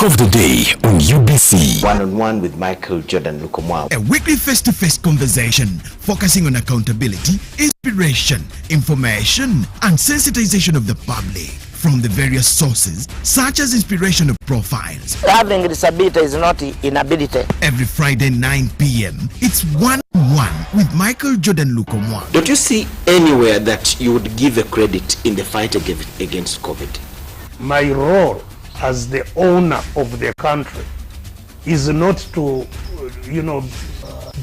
of the day on UBC. One-on-one with Michael Jordan Lukomwa. A weekly face-to-face conversation focusing on accountability, inspiration, information, and sensitization of the public from the various sources such as inspirational profiles. Having disability is not inability. Every Friday 9 p.m. it's one-on-one with Michael Jordan Lukomwa. Don't you see anywhere that you would give a credit in the fight against COVID? My role as the owner of the country is not to,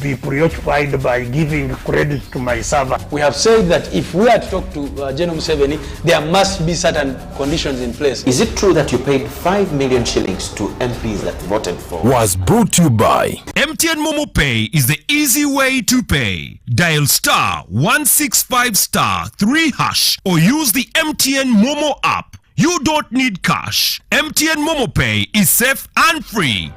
be preoccupied by giving credit to my servant. We have said that if we are to talk to General Museveni, there must be certain conditions in place. Is it true that you paid 5 million shillings to MPs that voted for? Was brought to you by MTN Momo Pay is the easy way to pay. Dial *165*3# or use the MTN Momo app. You don't need cash. MTN Momo Pay is safe and free.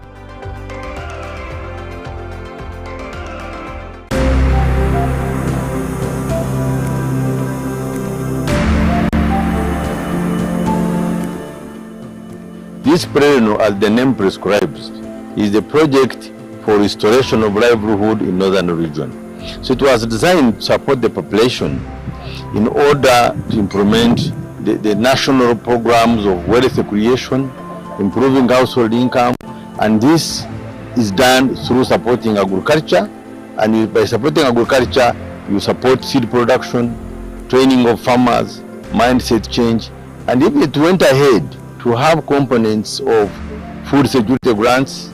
This plan, as the name prescribes, is the project for restoration of livelihood in northern region. So it was designed to support the population in order to implement the national programs of wealth creation, improving household income, and this is done through supporting agriculture. And by supporting agriculture, you support seed production, training of farmers, mindset change, and if it went ahead to have components of food security grants,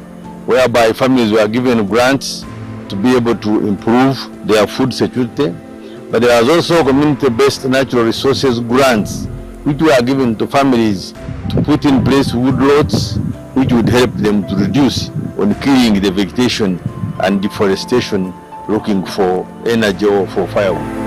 whereby families were given grants to be able to improve their food security. But there was also community-based natural resources grants which were given to families to put in place woodlots which would help them to reduce on killing the vegetation and deforestation, looking for energy or for firewood.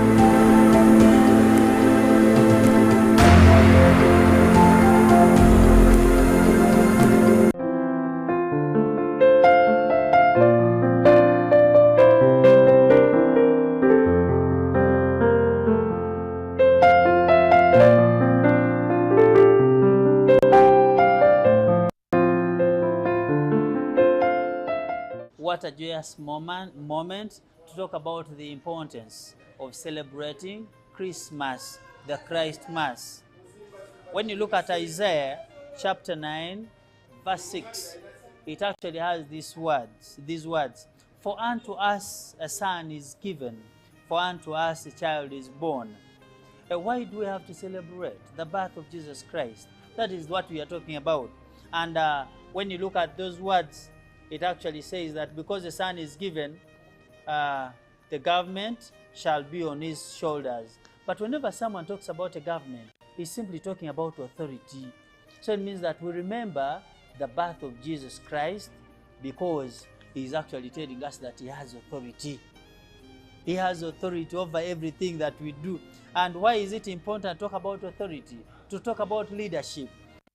What a joyous moment to talk about the importance of celebrating Christmas, the Christ Mass. When you look at Isaiah chapter 9, verse 6, it actually has these words, "For unto us a son is given, for unto us a child is born." Why do we have to celebrate the birth of Jesus Christ? That is what we are talking about. And when you look at those words, it actually says that because the son is given, the government shall be on his shoulders. But whenever someone talks about a government, he's simply talking about authority. So it means that we remember the birth of Jesus Christ because he's actually telling us that he has authority. He has authority over everything that we do. And why is it important to talk about authority? To talk about leadership.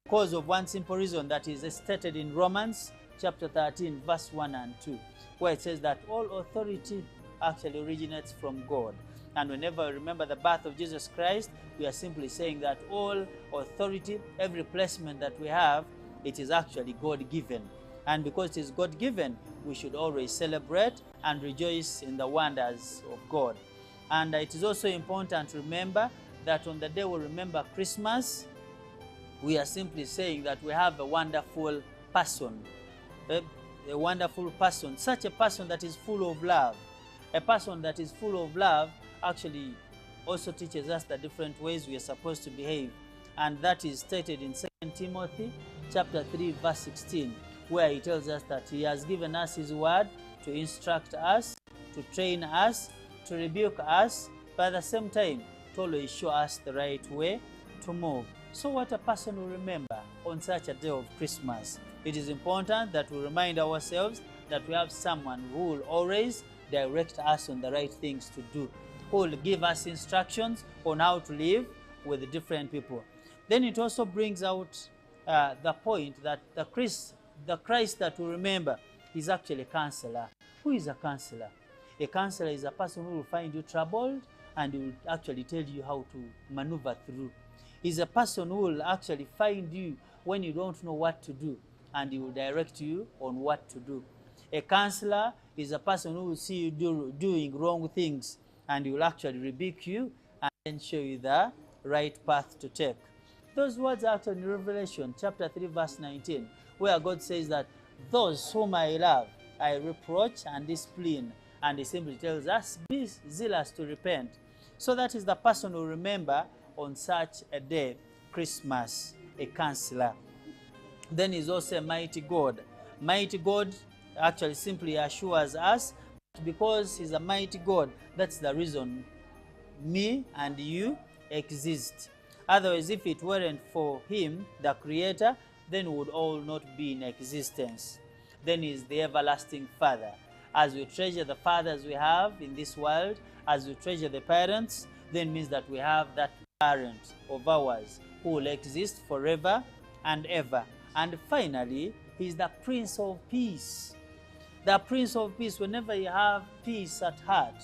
Because of one simple reason that is stated in Romans chapter 13, verse 1 and 2, where it says that all authority actually originates from God. And whenever we remember the birth of Jesus Christ, we are simply saying that all authority, every placement that we have, it is actually God-given. And because it is God-given, we should always celebrate and rejoice in the wonders of God. And it is also important to remember that on the day we remember Christmas, we are simply saying that we have a wonderful person. A wonderful person, such a person that is full of love. A person that is full of love actually also teaches us the different ways we are supposed to behave. And that is stated in 2 Timothy chapter 3, verse 16, where he tells us that he has given us his word to instruct us, to train us, to rebuke us, but at the same time to always show us the right way to move. So what a person will remember on such a day of Christmas. It is important that we remind ourselves that we have someone who will always direct us on the right things to do, who will give us instructions on how to live with different people. Then it also brings out the point that the Christ that we remember is actually a counselor. Who is a counselor? A counselor is a person who will find you troubled and will actually tell you how to maneuver through. He's a person who will actually find you when you don't know what to do. and he will direct you on what to do. A counselor is a person who will see you doing wrong things, and he will actually rebuke you and then show you the right path to take. Those words are actually in Revelation chapter 3 verse 19, where God says that those whom I love, I reproach and discipline. And he simply tells us, be zealous to repent. So that is the person who remember on such a day, Christmas, a counselor. Then he's also a mighty God. Mighty God actually simply assures us, because he's a mighty God, that's the reason me and you exist. Otherwise, if it weren't for him, the creator, then we would all not be in existence. Then he's the everlasting Father. As we treasure the fathers we have in this world, as we treasure the parents, then means that we have that parent of ours who will exist forever and ever. And finally, he's the Prince of Peace. The Prince of Peace, whenever you have peace at heart,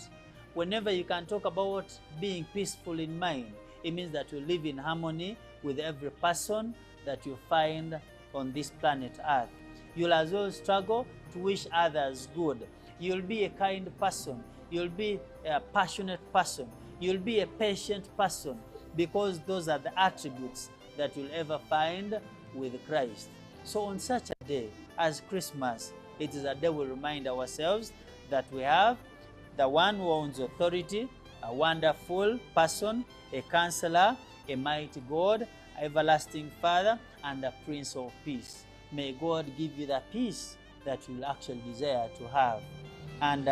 whenever you can talk about being peaceful in mind, it means that you live in harmony with every person that you find on this planet Earth. You'll as well struggle to wish others good. You'll be a kind person. You'll be a passionate person. You'll be a patient person, because those are the attributes that you'll ever find with Christ. So on such a day as Christmas, it is a day we remind ourselves that we have the one who owns authority, a wonderful person, a counselor, a mighty God, everlasting Father, and the Prince of Peace. May God give you the peace that you will actually desire to have. And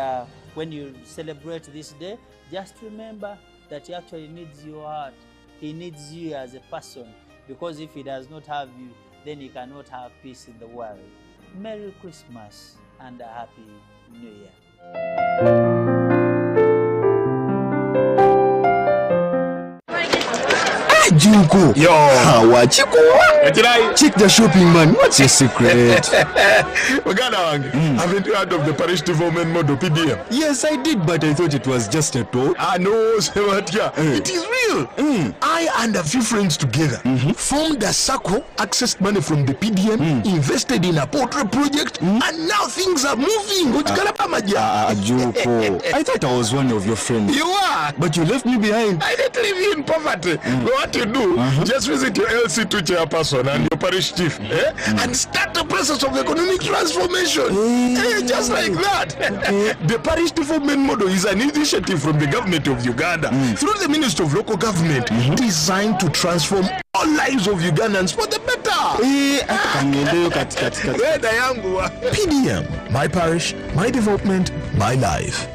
when you celebrate this day, just remember that he actually needs your heart. He needs you as a person, because if he does not have you, then he cannot have peace in the world. Merry Christmas and a Happy New Year. Junko. Yo. Check the shopping, man. What's your secret? Haven't you heard of the parish development model PDM? Yes, I did, but I thought it was just a talk. No, it is real. I and a few friends together formed a circle, accessed money from the PDM, invested in a portrait project, and now things are moving. Junko, I thought I was one of your friends. You are, but you left me behind. I didn't leave you in poverty. What you do, just visit your LC2 chairperson and your parish chief, and start the process of economic transformation. Just like that. The parish development model is an initiative from the government of Uganda through the Ministry of Local Government, designed to transform all lives of Ugandans for the better. PDM, my parish, my development, my life.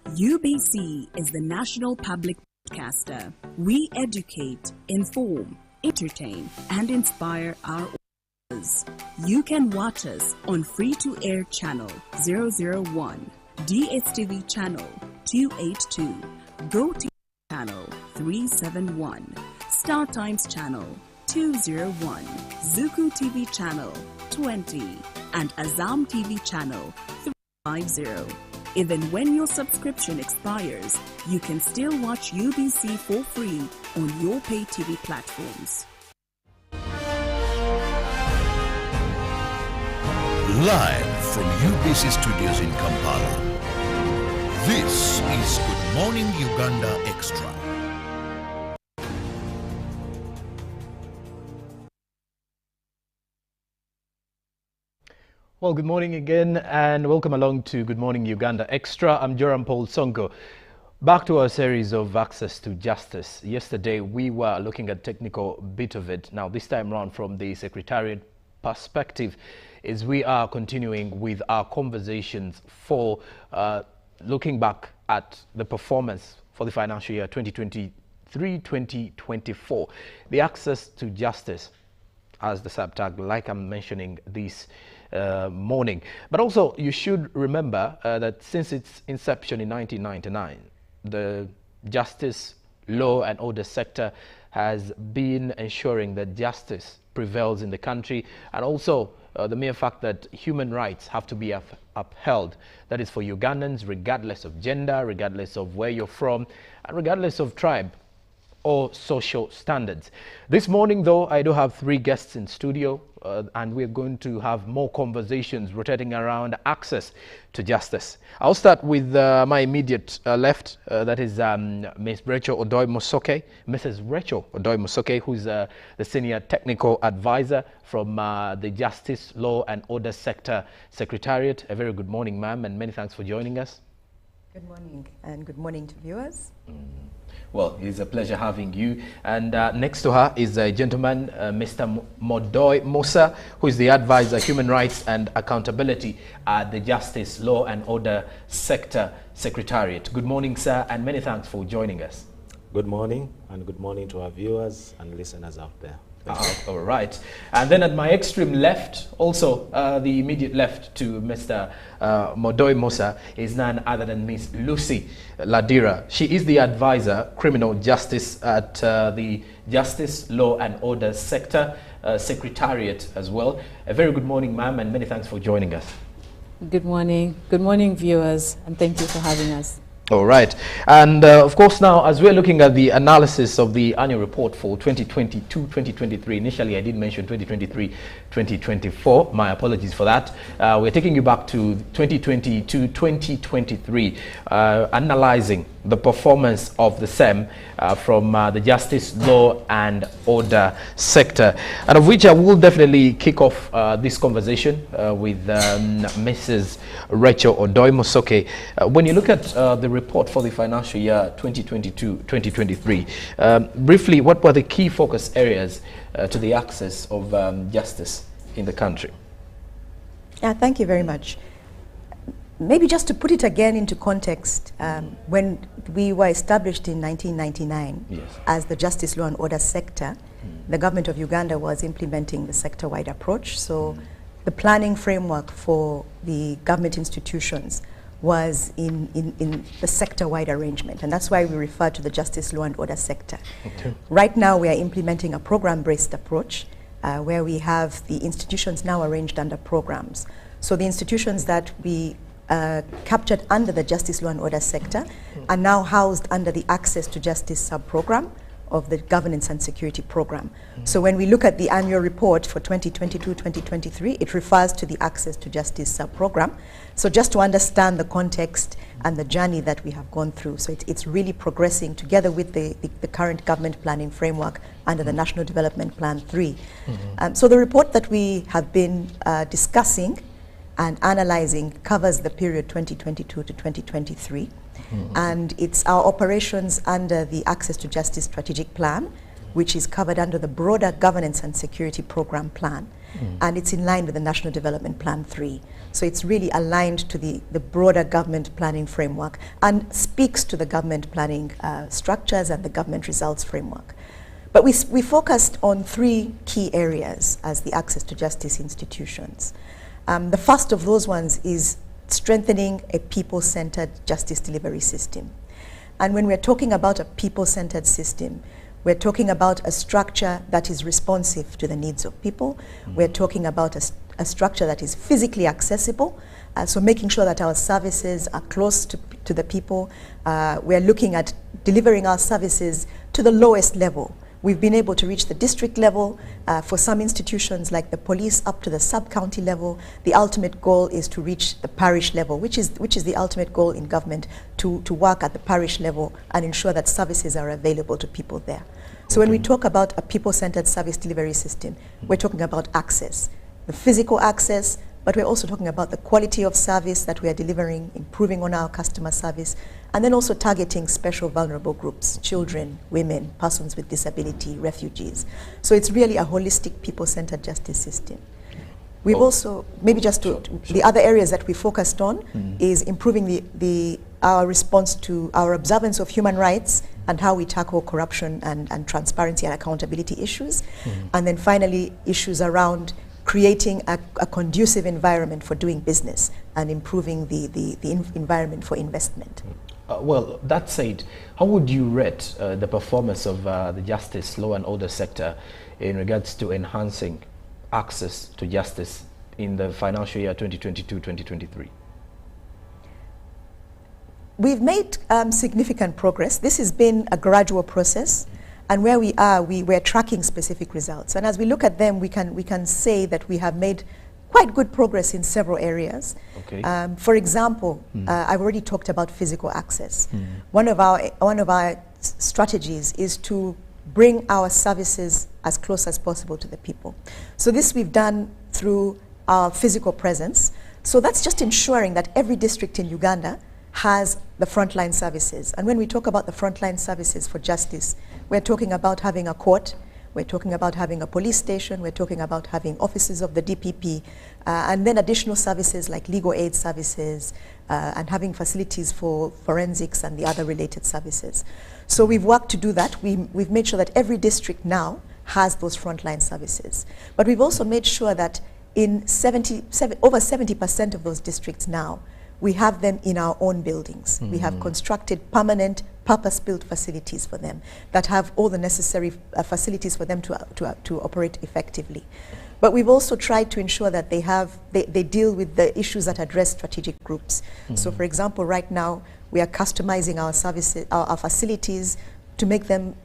UBC is the national public broadcaster. We educate, inform, entertain, and inspire our audience. You can watch us on free-to-air channel 001, DSTV channel 282, GoTV channel 371, Star Times channel 201, Zuku TV channel 20, and Azam TV channel 350. Even when your subscription expires, you can still watch UBC for free on your pay TV platforms. Live from UBC Studios in Kampala, this is Good Morning Uganda Extra. Well, good morning again and welcome along to Good Morning Uganda Extra. I'm Joram Paul Sonko. Back to our series of access to justice. Yesterday we were looking at technical bit of it. Now this time around from the Secretariat perspective is we are continuing with our conversations for looking back at the performance for the financial year 2023-2024. The access to justice as the subtag, like I'm mentioning this morning. But also you should remember that since its inception in 1999, the justice, law and order sector has been ensuring that justice prevails in the country, and also the mere fact that human rights have to be upheld. That is for Ugandans, regardless of gender, regardless of where you're from, and regardless of tribe. or social standards. This morning, though, I do have 3 guests in studio, and we're going to have more conversations rotating around access to justice. I'll start with my immediate left, that is Ms. Rachel Odoi-Mosoke, Mrs. Rachel Odoi-Mosoke, who's the Senior Technical Advisor from the Justice, Law and Order Sector Secretariat. A very good morning, ma'am, and many thanks for joining us. Good morning, and good morning to viewers. Well, it's a pleasure having you. And next to her is a gentleman, Mr. Modoi Musa, who is the Advisor, Human Rights and Accountability at the Justice, Law and Order Sector Secretariat. Good morning, sir, and many thanks for joining us. Good morning, and good morning to our viewers and listeners out there. All right. And then at my extreme left, also the immediate left to Mr. Modoi Musa, is none other than Miss Lucy Ladira. She is the Advisor, Criminal Justice at the Justice, Law and Order Sector Secretariat as well. A very good morning, ma'am, and many thanks for joining us. Good morning. Good morning, viewers, and thank you for having us. All right. And of course, now, as we're looking at the analysis of the annual report for 2022-2023, initially I did mention 2023-2024. My apologies for that. We're taking you back to 2022-2023, analyzing the performance of the SEM from the Justice, Law and Order sector, and of which I will definitely kick off this conversation with Mrs. Rachel Odoi-Mosoke. When you look at the report for the financial year 2022-2023, briefly, what were the key focus areas to the access of justice in the country? Yeah, thank you very much. Maybe just to put it again into context, when we were established in 1999 as the Justice, Law and Order sector, the government of Uganda was implementing the sector-wide approach. So the planning framework for the government institutions was in the sector-wide arrangement, and that's why we refer to the Justice, Law and Order sector. Right now we are implementing a program-based approach where we have the institutions now arranged under programs. So the institutions that we captured under the Justice, Law and Order sector are now housed under the Access to Justice sub-program of the Governance and Security Program. So when we look at the annual report for 2022-2023, it refers to the Access to Justice sub-program. So just to understand the context and the journey that we have gone through. So it's really progressing together with the current government planning framework under the National Development Plan 3. So the report that we have been discussing and analyzing covers the period 2022 to 2023. And it's our operations under the Access to Justice Strategic Plan, which is covered under the broader Governance and Security Program Plan. And it's in line with the National Development Plan 3. So it's really aligned to the broader government planning framework and speaks to the government planning structures and the government results framework. But we focused on 3 key areas as the Access to Justice institutions. The first of those ones is strengthening a people-centered justice delivery system. And when we're talking about a people-centered system, we're talking about a structure that is responsive to the needs of people. We're talking about a structure that is physically accessible, so making sure that our services are close to the people. We're looking at delivering our services to the lowest level. We've been able to reach the district level for some institutions like the police up to the sub-county level. The ultimate goal is to reach the parish level, which is the ultimate goal in government, to work at the parish level and ensure that services are available to people there. So when we talk about a people-centered service delivery system, we're talking about access, the physical access, but we're also talking about the quality of service that we are delivering, improving on our customer service, and then also targeting special vulnerable groups, children, women, persons with disability, refugees. So it's really a holistic people-centered justice system. We've also, maybe just the other areas that we focused on is improving our response to our observance of human rights and how we tackle corruption and transparency and accountability issues. And then finally, issues around creating a conducive environment for doing business and improving the environment for investment. Well, that said, how would you rate the performance of the Justice, Law and Order sector in regards to enhancing access to justice in the financial year 2022-2023? We've made significant progress. This has been a gradual process. And where we are, we're tracking specific results. And as we look at them, we can say that we have made quite good progress in several areas. Okay. For example, I've already talked about physical access. One of our strategies is to bring our services as close as possible to the people. So this we've done through our physical presence. So that's just ensuring that every district in Uganda has the frontline services. And when we talk about the frontline services for justice, we're talking about having a court, we're talking about having a police station, we're talking about having offices of the DPP, and then additional services like legal aid services, and having facilities for forensics and the other related services. So we've worked to do that. We've made sure that every district now has those frontline services. But we've also made sure that in over 70% of those districts now, we have them in our own buildings. We have constructed permanent, purpose-built facilities for them that have all the necessary facilities for them to operate effectively. But we've also tried to ensure that they deal with the issues that address strategic groups. So for example, right now, we are customizing our services, our facilities to make them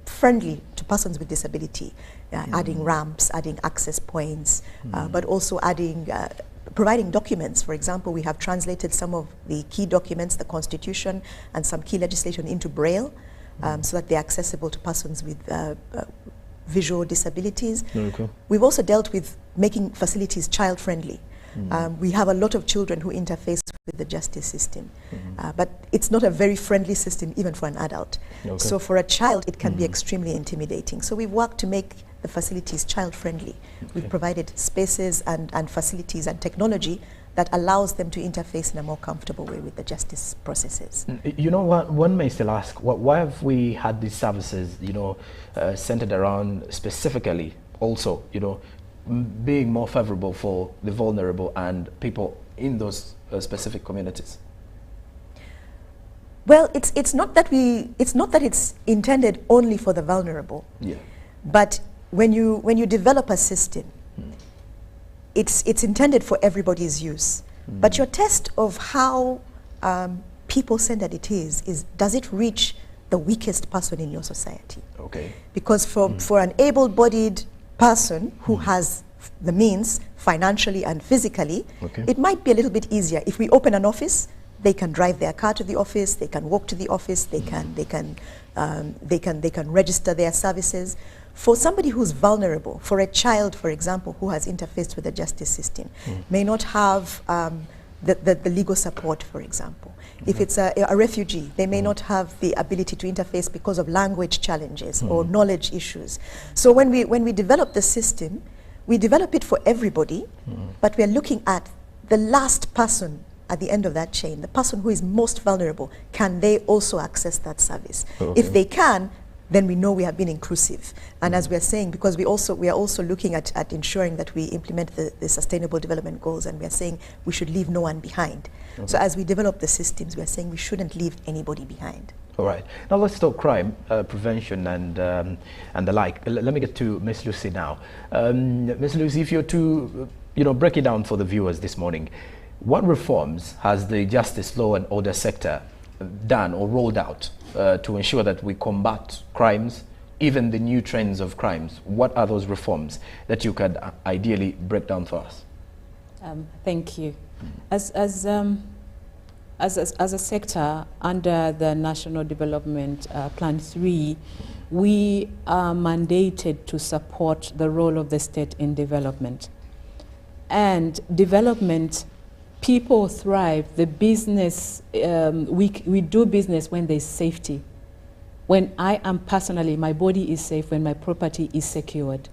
friendly to persons with disability, adding ramps, adding access points, but also adding providing documents. For example, we have translated some of the key documents, the Constitution and some key legislation into Braille, so that they're accessible to persons with visual disabilities. We've also dealt with making facilities child-friendly. We have a lot of children who interface with the justice system, but it's not a very friendly system even for an adult. So for a child, it can be extremely intimidating. So we've worked to make the facilities child-friendly. We've provided spaces and facilities and technology that allows them to interface in a more comfortable way with the justice processes. You know what, one may still ask, why have we had these services, centered around specifically also, being more favorable for the vulnerable and people in those specific communities? Well, it's not that it's intended only for the vulnerable. But when you develop a system, it's intended for everybody's use. But your test of how people-centered it is does it reach the weakest person in your society? Because for an able-bodied person who has the means financially and physically, it might be a little bit easier. If we open an office, they can drive their car to the office, they can walk to the office, they can register their services. For somebody who's vulnerable, for a child, for example, who has interfaced with the justice system, may not have the legal support, for example. If it's a refugee, they may not have the ability to interface because of language challenges or knowledge issues. So when we develop the system, we develop it for everybody, but we're looking at the last person at the end of that chain, the person who is most vulnerable. Can they also access that service? If they can, then we know we have been inclusive. And as we are saying, because we are also looking at ensuring that we implement the Sustainable Development Goals, and we are saying we should leave no one behind. So as we develop the systems, we are saying we shouldn't leave anybody behind. All right. Now let's talk crime prevention and the like. Let me get to Ms. Lucy now. Ms. Lucy, if you're to break it down for the viewers this morning, what reforms has the justice, law and order sector done or rolled out to ensure that we combat crimes, even the new trends of crimes? What are those reforms that you could ideally break down for us? Thank you. As a sector under the National Development Plan 3, we are mandated to support the role of the state in development. And development, people thrive, the business, we do business when there's safety. When I am personally, my body is safe, when my property is secured.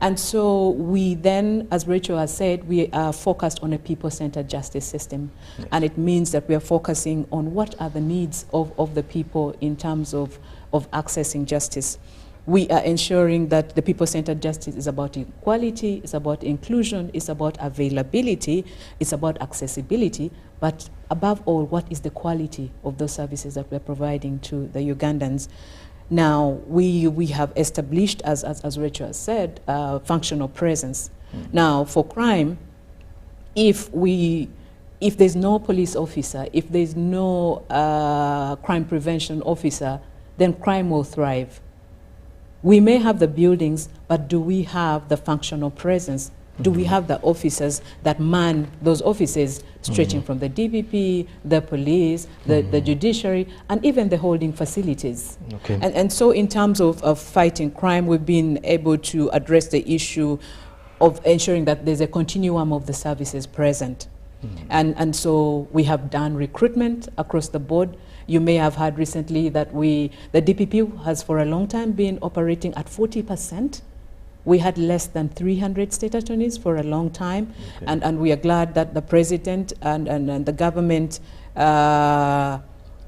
And so we then, as Rachel has said, we are focused on a people-centered justice system. Yes. And it means that we are focusing on what are the needs of the people in terms of accessing justice. We are ensuring that the people-centered justice is about equality, it's about inclusion, it's about availability, it's about accessibility, but above all, what is the quality of those services that we're providing to the Ugandans? Now, we have established, as Rachel has said, functional presence. Now, for crime, if there's no police officer, if there's no crime prevention officer, then crime will thrive. We may have the buildings, but do we have the functional presence? Do we have the officers that man those offices, stretching from the DPP, the police, the judiciary, and even the holding facilities? Okay. And so in terms of fighting crime, we've been able to address the issue of ensuring that there's a continuum of the services present. And so we have done recruitment across the board. You may have heard recently that the DPP has for a long time been operating at 40%. We had less than 300 state attorneys for a long time, and we are glad that the president and the government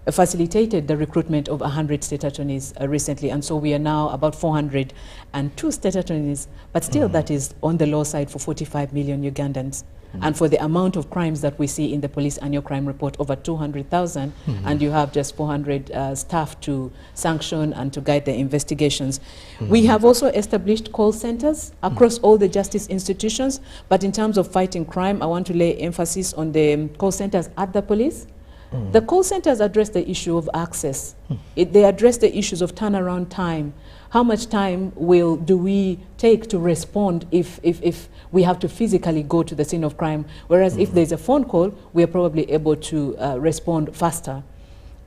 facilitated the recruitment of 100 state attorneys recently, and so we are now about 402 state attorneys, but still that is on the low side for 45 million Ugandans. And for the amount of crimes that we see in the police annual crime report, over 200,000, and you have just 400 staff to sanction and to guide the investigations. We have also established call centers across all the justice institutions, but in terms of fighting crime, I want to lay emphasis on the call centers at the police. The call centers address the issue of access. They address the issues of turnaround time. How much time do we take to respond if we have to physically go to the scene of crime? Whereas if there's a phone call, we are probably able to respond faster.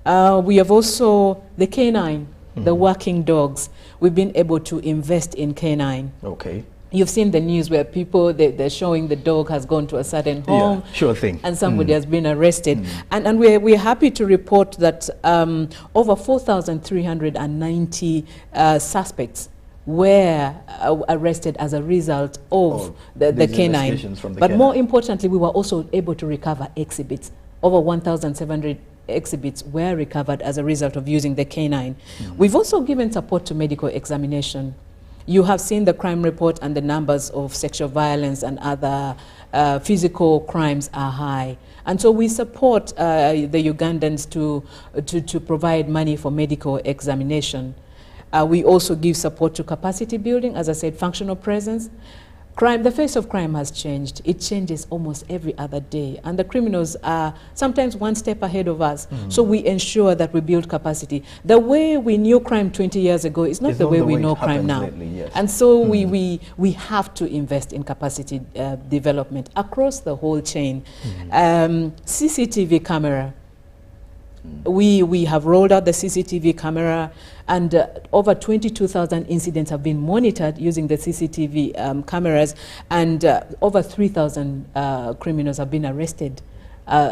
We have also the canine, the working dogs. We've been able to invest in canine. Okay. You've seen the news where people, they're showing the dog has gone to a certain home. Yeah, sure thing. And somebody has been arrested. And we're happy to report that over 4,390 suspects were arrested as a result of the canine. But more importantly, we were also able to recover exhibits. Over 1,700 exhibits were recovered as a result of using the canine. We've also given support to medical examination. You have seen the crime report, and the numbers of sexual violence and other physical crimes are high. And so we support the Ugandans to provide money for medical examination. We also give support to capacity building, as I said, functional presence. Crime, the face of crime has changed. It changes almost every other day. And the criminals are sometimes one step ahead of us. So we ensure that we build capacity. The way we knew crime 20 years ago is not the way we know crime now. Lately, yes. And so we have to invest in capacity development across the whole chain. CCTV camera. We have rolled out the CCTV camera, and over 22,000 incidents have been monitored using the CCTV cameras, and over 3,000 criminals have been arrested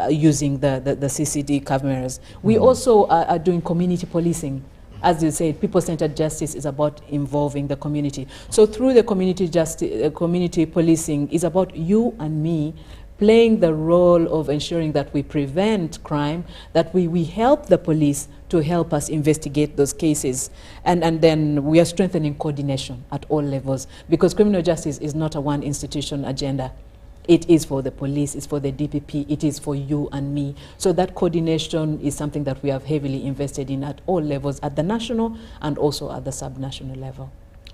using the CCTV cameras. We also are doing community policing. As you said, people-centered justice is about involving the community. So through the community policing is about you and me playing the role of ensuring that we prevent crime, that we help the police to help us investigate those cases. And then we are strengthening coordination at all levels, because criminal justice is not a one institution agenda. It is for the police, it's for the DPP, it is for you and me. So that coordination is something that we have heavily invested in at all levels, at the national and also at the subnational level.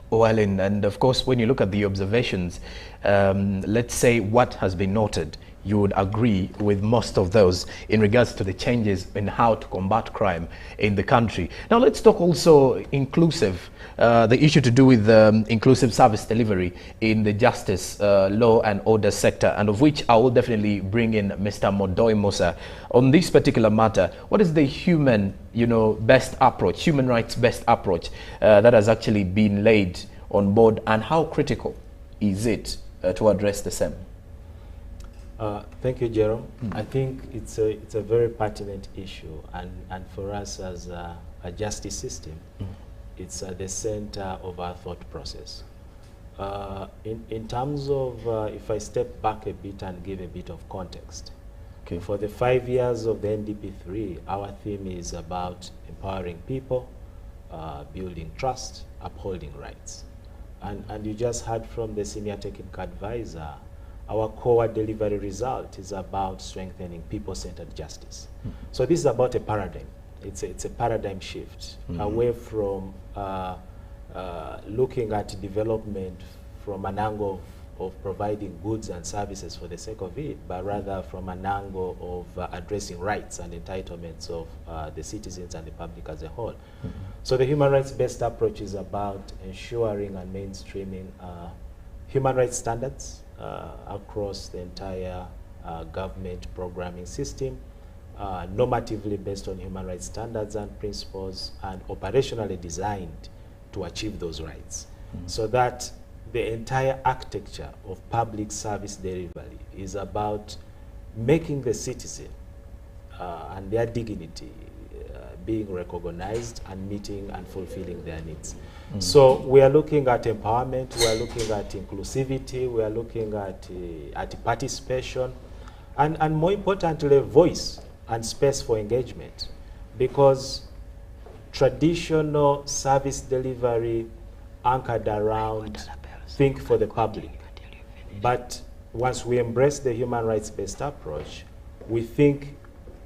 Well, and of course, when you look at the observations, let's say what has been noted, you would agree with most of those in regards to the changes in how to combat crime in the country. Now, let's talk also inclusive, the issue to do with inclusive service delivery in the justice, law and order sector, and of which I will definitely bring in Mr. Modoi Musa. On this particular matter, what is the human, best approach, human rights best approach that has actually been laid on board, and how critical is it to address the same? Thank you, Jerome. I think it's a very pertinent issue, and for us as a justice system, it's at the center of our thought process. In terms of, if I step back a bit and give a bit of context, for the 5 years of the NDP3, our theme is about empowering people, building trust, upholding rights. And you just heard from the senior technical advisor, our core delivery result is about strengthening people-centered justice. So this is about a paradigm. It's a paradigm shift away from looking at development from an angle of providing goods and services for the sake of it, but rather from an angle of addressing rights and entitlements of the citizens and the public as a whole. So the human rights-based approach is about ensuring and mainstreaming human rights standards across the entire government programming system, normatively based on human rights standards and principles, and operationally designed to achieve those rights. So that the entire architecture of public service delivery is about making the citizen and their dignity being recognized and meeting and fulfilling their needs. So we are looking at empowerment, we are looking at inclusivity, we are looking at participation, and more importantly, voice and space for engagement. Because traditional service delivery anchored around think for the public. But once we embrace the human rights-based approach, we think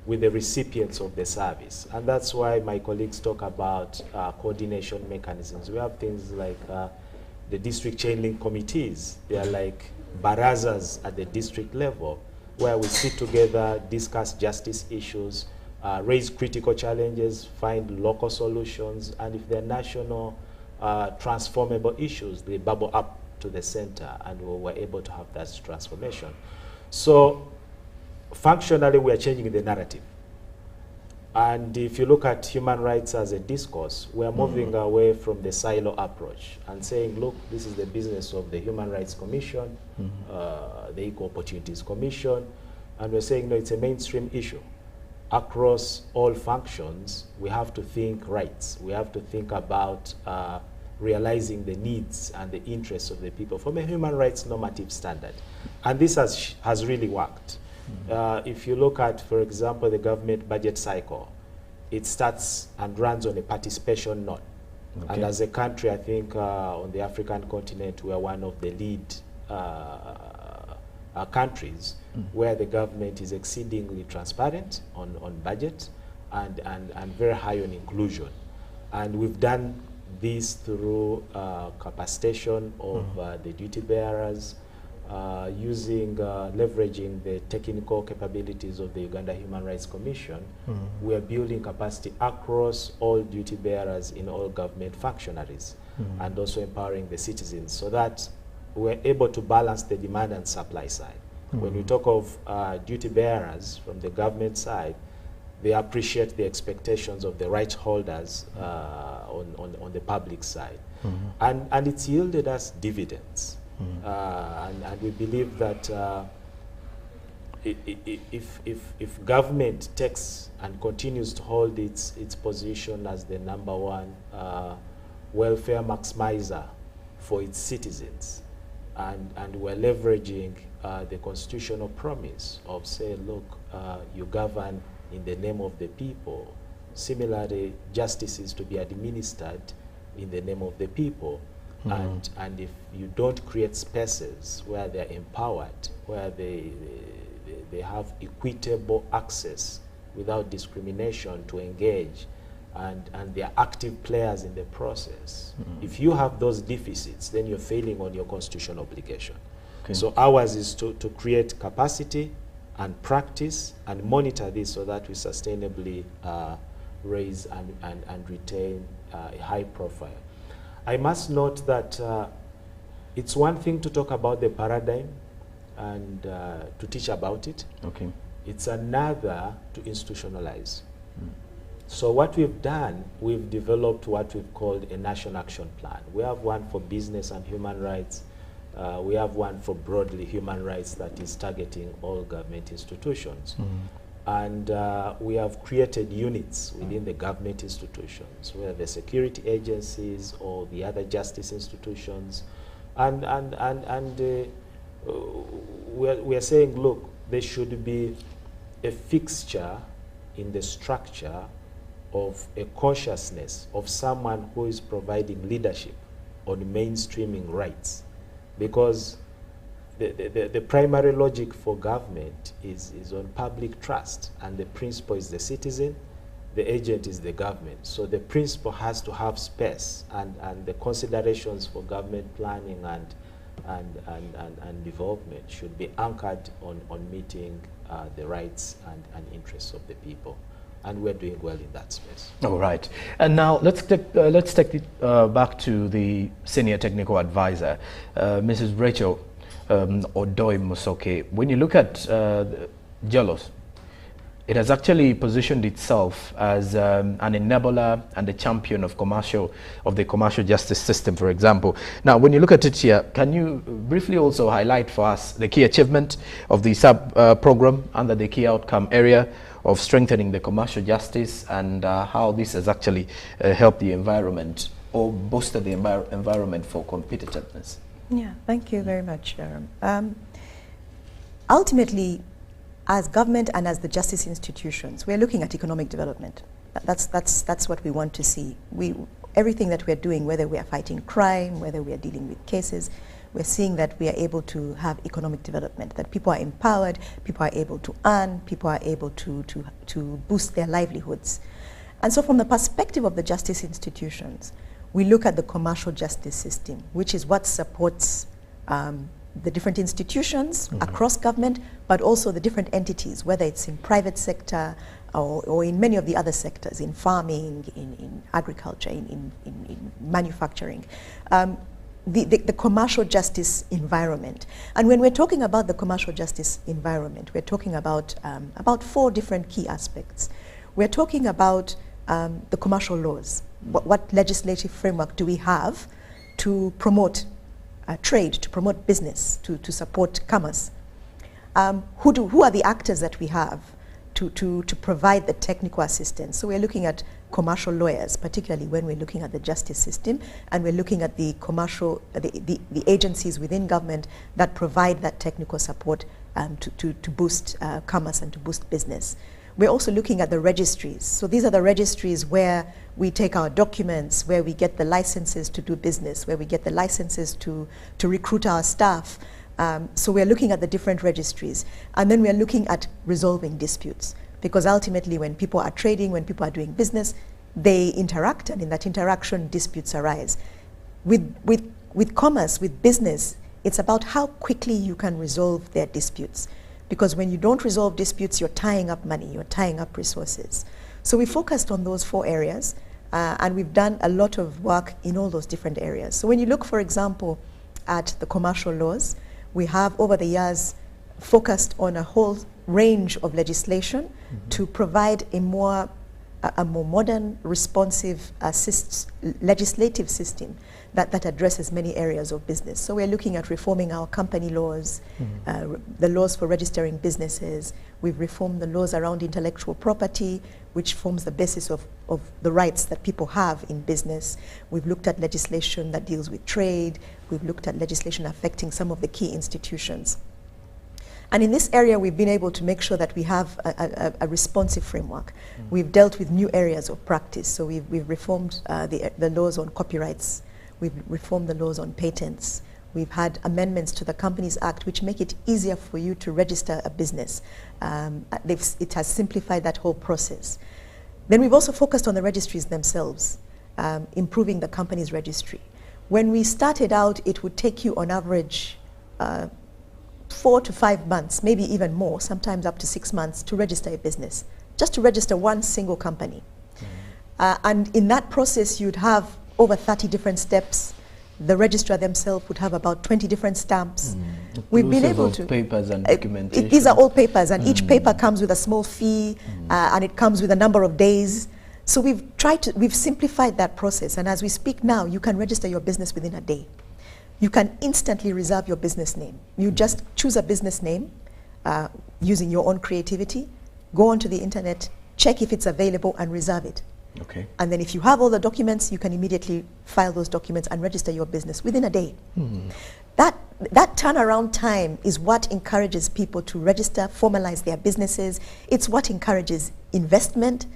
with the recipients of the service. And that's why my colleagues talk about coordination mechanisms. We have things like the district chain link committees. They are like barazas at the district level, where we sit together, discuss justice issues, raise critical challenges, find local solutions, and if they're national transformable issues, they bubble up to the center, and we're able to have that transformation. So functionally, we are changing the narrative. And if you look at human rights as a discourse, we are moving away from the silo approach and saying, look, this is the business of the Human Rights Commission, the Equal Opportunities Commission, and we're saying, no, it's a mainstream issue. Across all functions, we have to think rights. We have to think about realizing the needs and the interests of the people from a human rights normative standard. And this has really worked. If you look at, for example, the government budget cycle, it starts and runs on a participation note. Okay. And as a country, I think on the African continent, we are one of the lead countries where the government is exceedingly transparent on budget and very high on inclusion. And we've done this through capacitation of the duty bearers, leveraging the technical capabilities of the Uganda Human Rights Commission. We are building capacity across all duty bearers in all government functionaries, and also empowering the citizens so that we're able to balance the demand and supply side. When we talk of duty bearers from the government side, they appreciate the expectations of the right holders on the public side. And it's yielded us dividends. And we believe that if government takes and continues to hold its position as the #1 welfare maximizer for its citizens, and we're leveraging the constitutional promise of saying, look, you govern in the name of the people. Similarly, justice is to be administered in the name of the people. And if you don't create spaces where they're empowered, where they have equitable access without discrimination to engage, and they're active players in the process, if you have those deficits, then you're failing on your constitutional obligation. Okay. So ours is to create capacity and practice and monitor this so that we sustainably raise and retain a high profile. I must note that it's one thing to talk about the paradigm and to teach about it. Okay. It's another to institutionalize. So what we've done, we've developed what we've called a national action plan. We have one for business and human rights. We have one for broadly human rights that is targeting all government institutions. And we have created units within the government institutions, where the security agencies or the other justice institutions. And we are saying, look, there should be a fixture in the structure of a consciousness of someone who is providing leadership on mainstreaming rights. Because the primary logic for government is on public trust, and the principle is the citizen, the agent is the government. So the principle has to have space, and the considerations for government planning and development should be anchored on meeting the rights and interests of the people. and we're doing well in that space. All right. And now let's take it back to the senior technical advisor, Mrs. Rachel Odoi Musoke. When you look at JELOS, it has actually positioned itself as an enabler and a champion of the commercial justice system, for example. Now, when you look at it here, can you briefly also highlight for us the key achievement of the sub-program under the key outcome area of strengthening the commercial justice, and how this has actually helped the environment or boosted the environment for competitiveness? Yeah, thank you very much, Sharon. Ultimately, as government and as the justice institutions, we're looking at economic development. That's what we want to see. Everything that we're doing, whether we are fighting crime, whether we are dealing with cases, we're seeing that we are able to have economic development, that people are empowered, people are able to earn, people are able to boost their livelihoods. And so from the perspective of the justice institutions, we look at the commercial justice system, which is what supports the different institutions across government, but also the different entities, whether it's in private sector or in many of the other sectors, in farming, in agriculture, in manufacturing. The commercial justice environment. And when we're talking about the commercial justice environment, we're talking about 4 different key aspects. We're talking about the commercial laws. What legislative framework do we have to promote trade, to promote business, to support commerce? Who are the actors that we have to provide the technical assistance? So we're looking at commercial lawyers, particularly when we're looking at the justice system, and we're looking at the commercial, the agencies within government that provide that technical support to boost commerce and to boost business. We're also looking at the registries. So these are the registries where we take our documents, where we get the licenses to do business, where we get the licenses to recruit our staff. So we're looking at the different registries. And then we're looking at resolving disputes. Because ultimately when people are trading, when people are doing business, they interact, and in that interaction, disputes arise. With commerce, with business, it's about how quickly you can resolve their disputes. Because when you don't resolve disputes, you're tying up money, you're tying up resources. So we focused on those 4 areas, and we've done a lot of work in all those different areas. So when you look, for example, at the commercial laws, we have over the years focused on a whole range of legislation to provide a more modern, responsive legislative system that addresses many areas of business. So we're looking at reforming our company laws, the laws for registering businesses. We've reformed the laws around intellectual property, which forms the basis of the rights that people have in business. We've looked at legislation that deals with trade. We've looked at legislation affecting some of the key institutions. And in this area, we've been able to make sure that we have a responsive framework. We've dealt with new areas of practice. So we've reformed the laws on copyrights. We've reformed the laws on patents. We've had amendments to the Companies Act, which make it easier for you to register a business. It has simplified that whole process. Then we've also focused on the registries themselves, improving the company's registry. When we started out, it would take you on average 4 to 5 months, maybe even more, sometimes up to 6 months, to register a business, just to register one single company. And in that process, you'd have over 30 different steps. The registrar themselves would have about 20 different stamps. We've been able to papers and documentation. These are all papers, and each paper comes with a small fee, and it comes with a number of days. So we've simplified that process, and as we speak now, you can register your business within a day. You can instantly reserve your business name. You just choose a business name using your own creativity, go onto the internet, check if it's available, and reserve it. Okay. And then if you have all the documents, you can immediately file those documents and register your business within a day. That turnaround time is what encourages people to register, formalize their businesses. It's what encourages investment,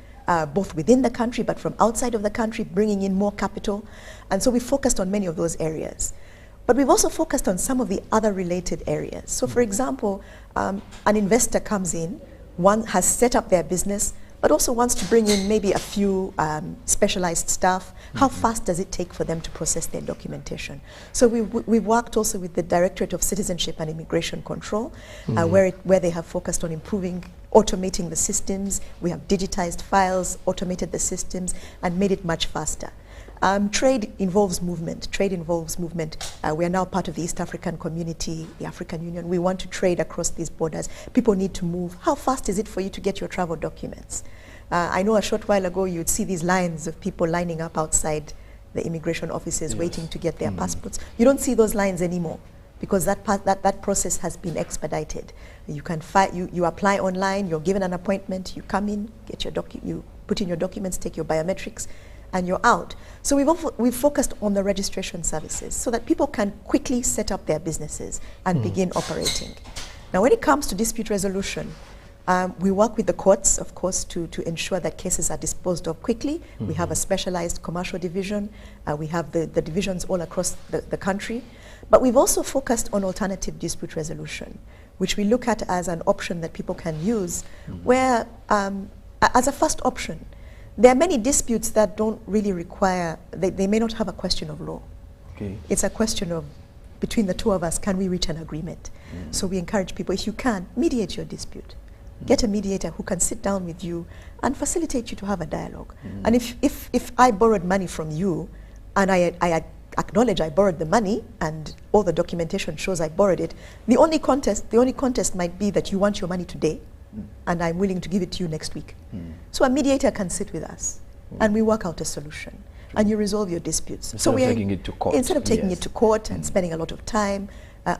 both within the country but from outside of the country, bringing in more capital. And so we focused on many of those areas. But we've also focused on some of the other related areas. So for example, an investor comes in, one has set up their business, but also wants to bring in maybe a few specialized staff. How fast does it take for them to process their documentation? So we've worked also with the Directorate of Citizenship and Immigration Control, where they have focused on improving, automating the systems. We have digitized files, automated the systems, and made it much faster. Trade involves movement. Trade involves movement. We are now part of the East African community, the African Union. We want to trade across these borders. People need to move. How fast is it for you to get your travel documents? I know a short while ago you'd see these lines of people lining up outside the immigration offices waiting to get their passports. You don't see those lines anymore because that process has been expedited. You can you apply online, you're given an appointment, you come in, get your you put in your documents, take your biometrics, and you're out. So we've focused on the registration services so that people can quickly set up their businesses and begin operating. Now, when it comes to dispute resolution, we work with the courts, of course, to ensure that cases are disposed of quickly. We have a specialized commercial division. We have the divisions all across the country. But we've also focused on alternative dispute resolution, which we look at as an option that people can use, where, as a first option, there are many disputes that don't really require, they may not have a question of law. Okay. It's a question of, between the two of us, can we reach an agreement? So we encourage people, if you can, mediate your dispute. Get a mediator who can sit down with you and facilitate you to have a dialogue. And if I borrowed money from you, and I acknowledge I borrowed the money, and all the documentation shows I borrowed it, the only contest might be that you want your money today, and I'm willing to give it to you next week. So a mediator can sit with us, and we work out a solution, and you resolve your disputes. Instead of taking it to court. Instead of taking it to court and spending a lot of time,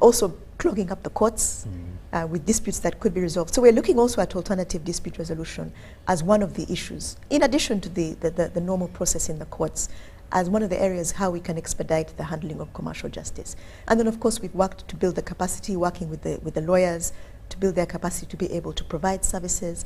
also clogging up the courts with disputes that could be resolved. So we're looking also at alternative dispute resolution as one of the issues, in addition to the normal process in the courts, as one of the areas how we can expedite the handling of commercial justice. And then, of course, we've worked to build the capacity, working with the lawyers, to build their capacity to be able to provide services,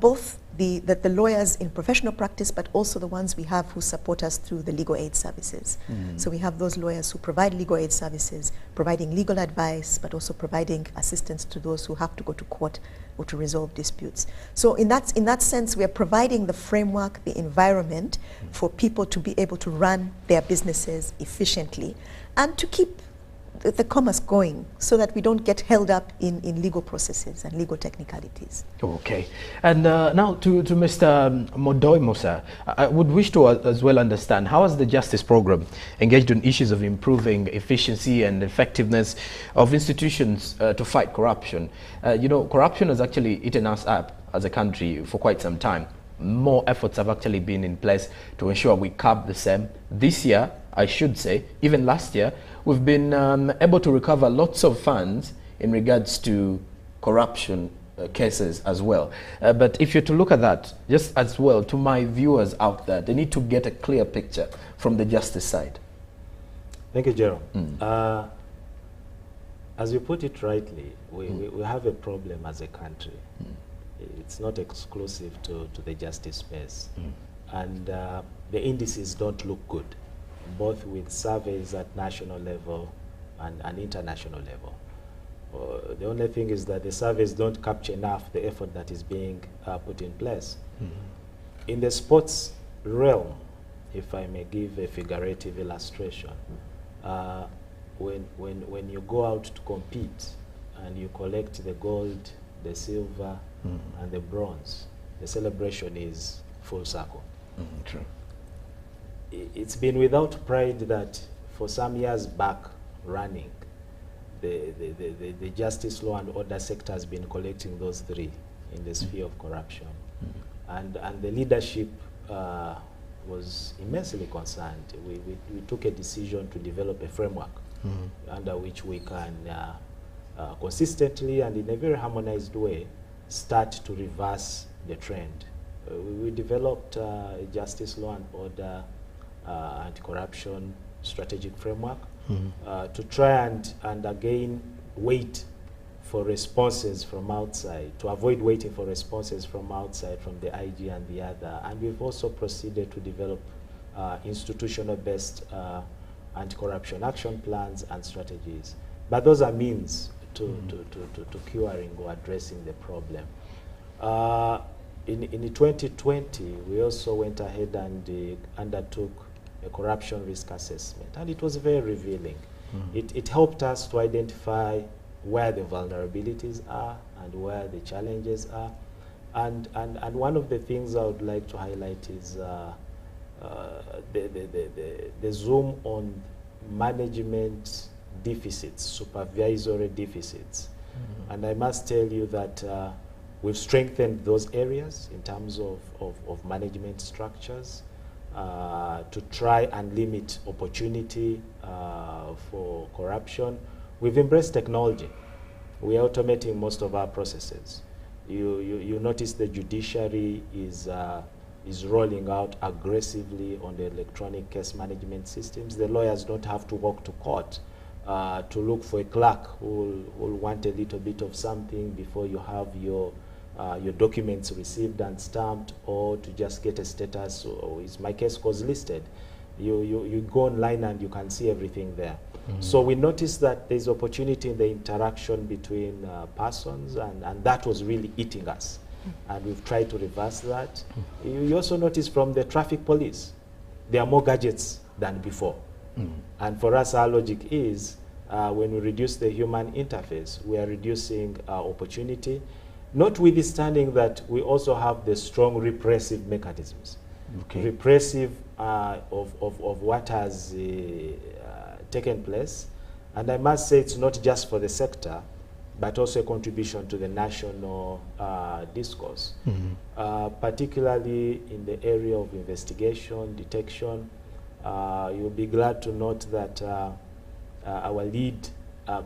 both the lawyers in professional practice, but also the ones we have who support us through the legal aid services. So we have those lawyers who provide legal aid services, providing legal advice, but also providing assistance to those who have to go to court or to resolve disputes. So in that sense, we are providing the framework, the environment for people to be able to run their businesses efficiently and to keep the commerce going, so that we don't get held up in legal processes and legal technicalities. Okay. And now to Mr. Modoi Musa, I would wish to as well understand, how has the Justice Program engaged in issues of improving efficiency and effectiveness of institutions to fight corruption? You know, corruption has actually eaten us up as a country for quite some time. More efforts have actually been in place to ensure we curb the same. This year, I should say, even last year, we've been able to recover lots of funds in regards to corruption cases as well. But if you're to look at that, just as well, to my viewers out there, they need to get a clear picture from the justice side. Thank you, Jerome. As you put it rightly, we have a problem as a country. It's not exclusive to the justice space. And the indices don't look good, both with surveys at national level and international level. The only thing is that the surveys don't capture enough the effort that is being put in place. In the sports realm, if I may give a figurative illustration, when you go out to compete and you collect the gold, the silver, and the bronze, the celebration is full circle. True. It's been without pride that for some years back running, the justice, law and order sector has been collecting those three in the sphere of corruption. And the leadership was immensely concerned. We took a decision to develop a framework under which we can consistently and in a very harmonized way start to reverse the trend. We developed a justice, law and order anti-corruption strategic framework to try and again wait for responses from outside, to avoid waiting for responses from outside, from the IG and the other. And we've also proceeded to develop institutional-based anti-corruption action plans and strategies. But those are means to curing or addressing the problem. in 2020, we also went ahead and undertook a corruption risk assessment, and it was very revealing. It helped us to identify where the vulnerabilities are and where the challenges are. And one of the things I would like to highlight is the zoom on management deficits, supervisory deficits. And I must tell you that we've strengthened those areas in terms of management structures to try and limit opportunity for corruption. We've embraced technology. We are automating most of our processes. You notice the judiciary is rolling out aggressively on the electronic case management systems. The lawyers don't have to walk to court to look for a clerk who will want a little bit of something before you have your documents received and stamped, or to just get a status, or is my case was listed. You go online and you can see everything there. So we noticed that there's opportunity in the interaction between persons, and that was really eating us. And we've tried to reverse that. You also notice from the traffic police, there are more gadgets than before. And for us, our logic is when we reduce the human interface, we are reducing opportunity, notwithstanding that we also have the strong repressive mechanisms. Repressive of what has taken place. And I must say it's not just for the sector, but also a contribution to the national discourse, particularly in the area of investigation, detection. You'll be glad to note that our lead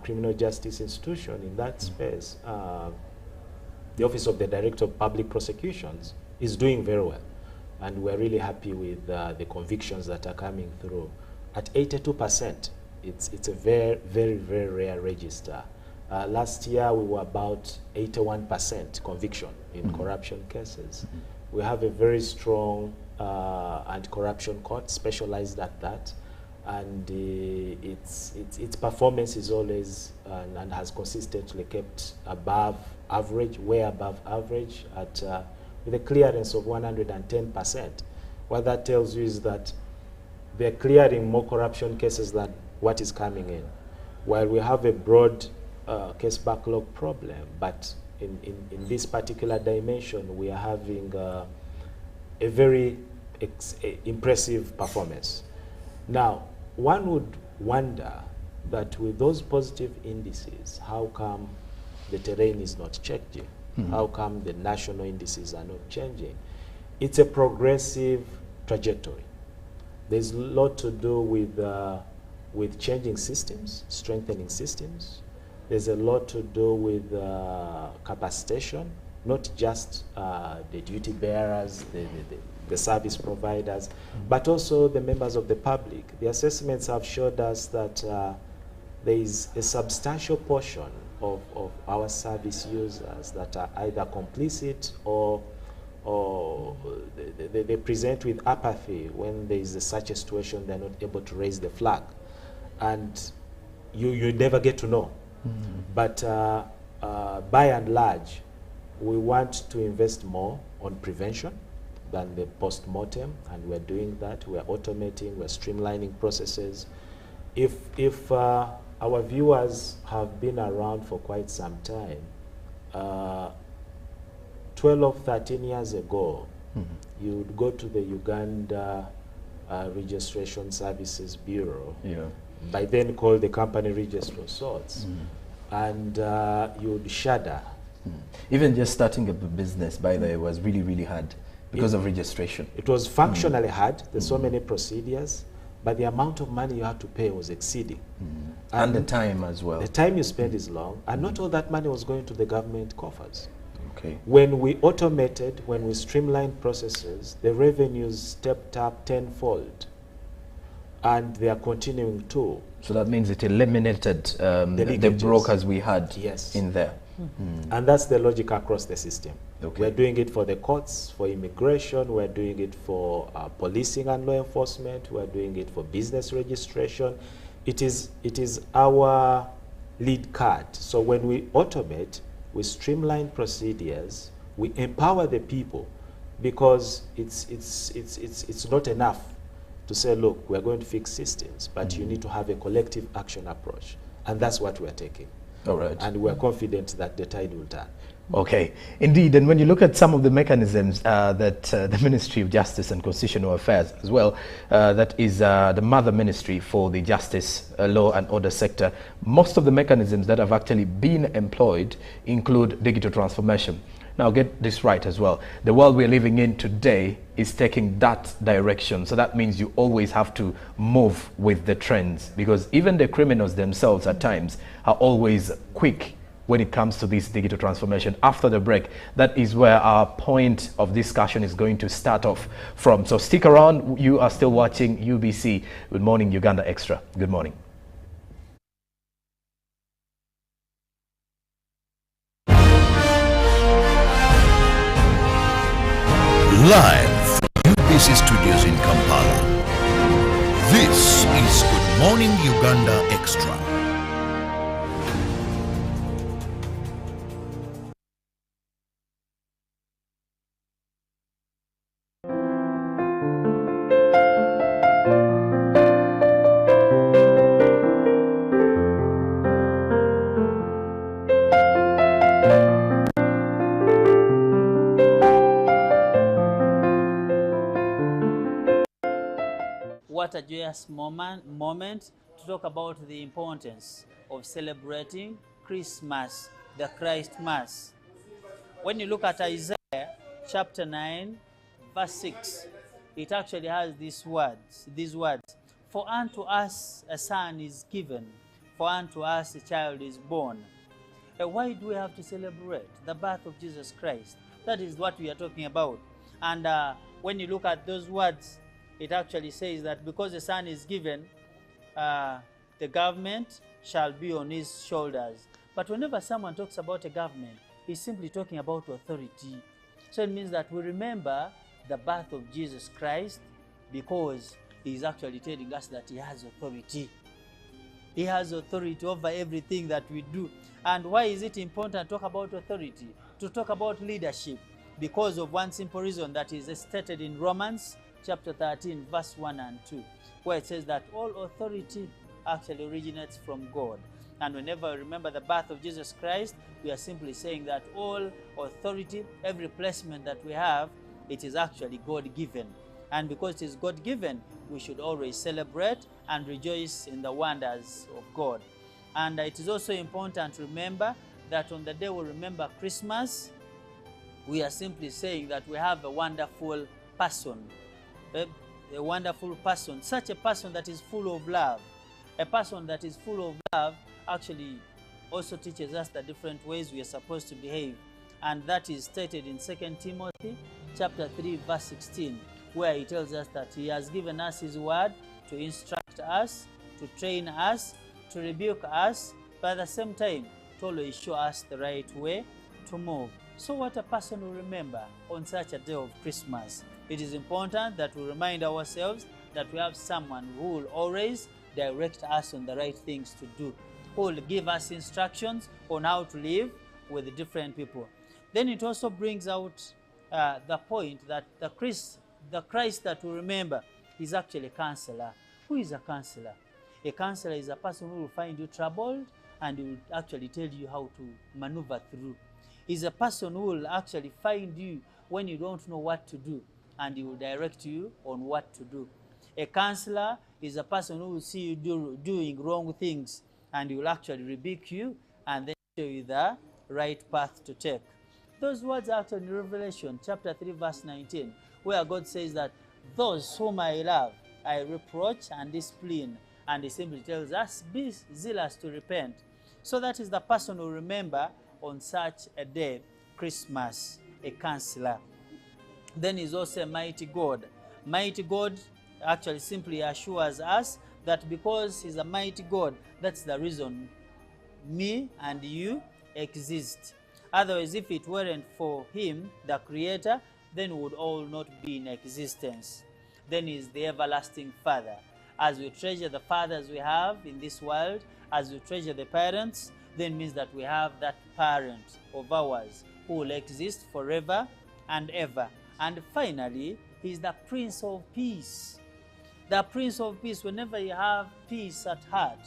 criminal justice institution in that space, the Office of the Director of Public Prosecutions, is doing very well. And we're really happy with the convictions that are coming through. At 82%, it's a very, very, very rare register. Last year, we were about 81% conviction in corruption cases. We have a very strong anti-corruption court specialized at that, and its performance is always and has consistently kept above average, way above average, at with a clearance of 110%. What that tells you is that they're clearing more corruption cases than what is coming in. While we have a broad case backlog problem, but in this particular dimension, we are having a very impressive performance. Now, one would wonder that with those positive indices, how come the terrain is not changing? How come the national indices are not changing? It's a progressive trajectory. There's a lot to do with changing systems, strengthening systems. There's a lot to do with capacitation, not just the duty bearers, the service providers, but also the members of the public. The assessments have showed us that there is a substantial portion of our service users that are either complicit or they present with apathy when there is such a situation. They're not able to raise the flag, and you never get to know. But by and large, we want to invest more on prevention than the post-mortem, and we're doing that. We're automating, we're streamlining processes. If our viewers have been around for quite some time, 12, 13 years ago, you would go to the Uganda Registration Services Bureau, by then called the Company Register of Sorts, and you would shudder. Even just starting up a business, by the way, was really, really hard because of registration. It was functionally hard. There's so many procedures, but the amount of money you had to pay was exceeding. And the time as well. The time you spend is long, and not all that money was going to the government coffers. Okay. When we automated, when we streamlined processes, the revenues stepped up tenfold, and they are continuing to. So that means it eliminated the brokers we had in there. And that's the logic across the system. Okay. We're doing it for the courts, for immigration, we're doing it for policing and law enforcement, we're doing it for business registration. It is our lead card. So when we automate, we streamline procedures, we empower the people, because it's not enough to say, look, we're going to fix systems, but you need to have a collective action approach. And that's what we're taking. All right. And we're confident that the tide will turn. Okay, indeed. And when you look at some of the mechanisms that the Ministry of Justice and Constitutional Affairs as well, that is the mother ministry for the justice, law and order sector, most of the mechanisms that have actually been employed include digital transformation. Now get this right as well. The world we're living in today is taking that direction. So that means you always have to move with the trends, because even the criminals themselves at times are always quick when it comes to this digital transformation. After the break, that is where our point of discussion is going to start off from. So stick around. You are still watching UBC Good Morning Uganda Extra. Good morning. Live from UBC Studios in Kampala. This is Good Morning Uganda Extra. What a joyous moment to talk about the importance of celebrating Christmas, the Christ Mass. When you look at Isaiah chapter 9, verse 6, it actually has these words, for unto us a son is given, for unto us a child is born. Why do we have to celebrate the birth of Jesus Christ? That is what we are talking about. And when you look at those words, it actually says that because the son is given, the government shall be on his shoulders. But whenever someone talks about a government, he's simply talking about authority. So it means that we remember the birth of Jesus Christ because he's actually telling us that he has authority. He has authority over everything that we do. And why is it important to talk about authority? To talk about leadership, because of one simple reason that is stated in Romans chapter 13, verse 1 and 2, where it says that all authority actually originates from God. And whenever we remember the birth of Jesus Christ, we are simply saying that all authority, every placement that we have, it is actually God-given. And because it is God-given, we should always celebrate and rejoice in the wonders of God. And it is also important to remember that on the day we remember Christmas, we are simply saying that we have a wonderful person. A wonderful person, such a person that is full of love. A person that is full of love actually also teaches us the different ways we are supposed to behave. And that is stated in 2 Timothy chapter 3, verse 16, where he tells us that he has given us his word to instruct us, to train us, to rebuke us, but at the same time to always show us the right way to move. So what a person will remember on such a day of Christmas. It is important that we remind ourselves that we have someone who will always direct us on the right things to do, who will give us instructions on how to live with different people. Then it also brings out the point that the Christ that we remember is actually a counselor. Who is a counselor? A counselor is a person who will find you troubled and will actually tell you how to maneuver through. He's a person who will actually find you when you don't know what to do, and he will direct you on what to do. A counselor is a person who will see you doing wrong things, and he will actually rebuke you and then show you the right path to take. Those words are actually in Revelation chapter 3, verse 19, where God says that those whom I love, I reproach and discipline. And he simply tells us, be zealous to repent. So that is the person who remember on such a day, Christmas, a counselor. Then he's also a mighty God. Mighty God actually simply assures us that because he's a mighty God, that's the reason me and you exist. Otherwise, if it weren't for him, the creator, then we would all not be in existence. Then he's the everlasting Father. As we treasure the fathers we have in this world, as we treasure the parents, then means that we have that parent of ours who will exist forever and ever. And finally, he's the Prince of Peace. The Prince of Peace, whenever you have peace at heart,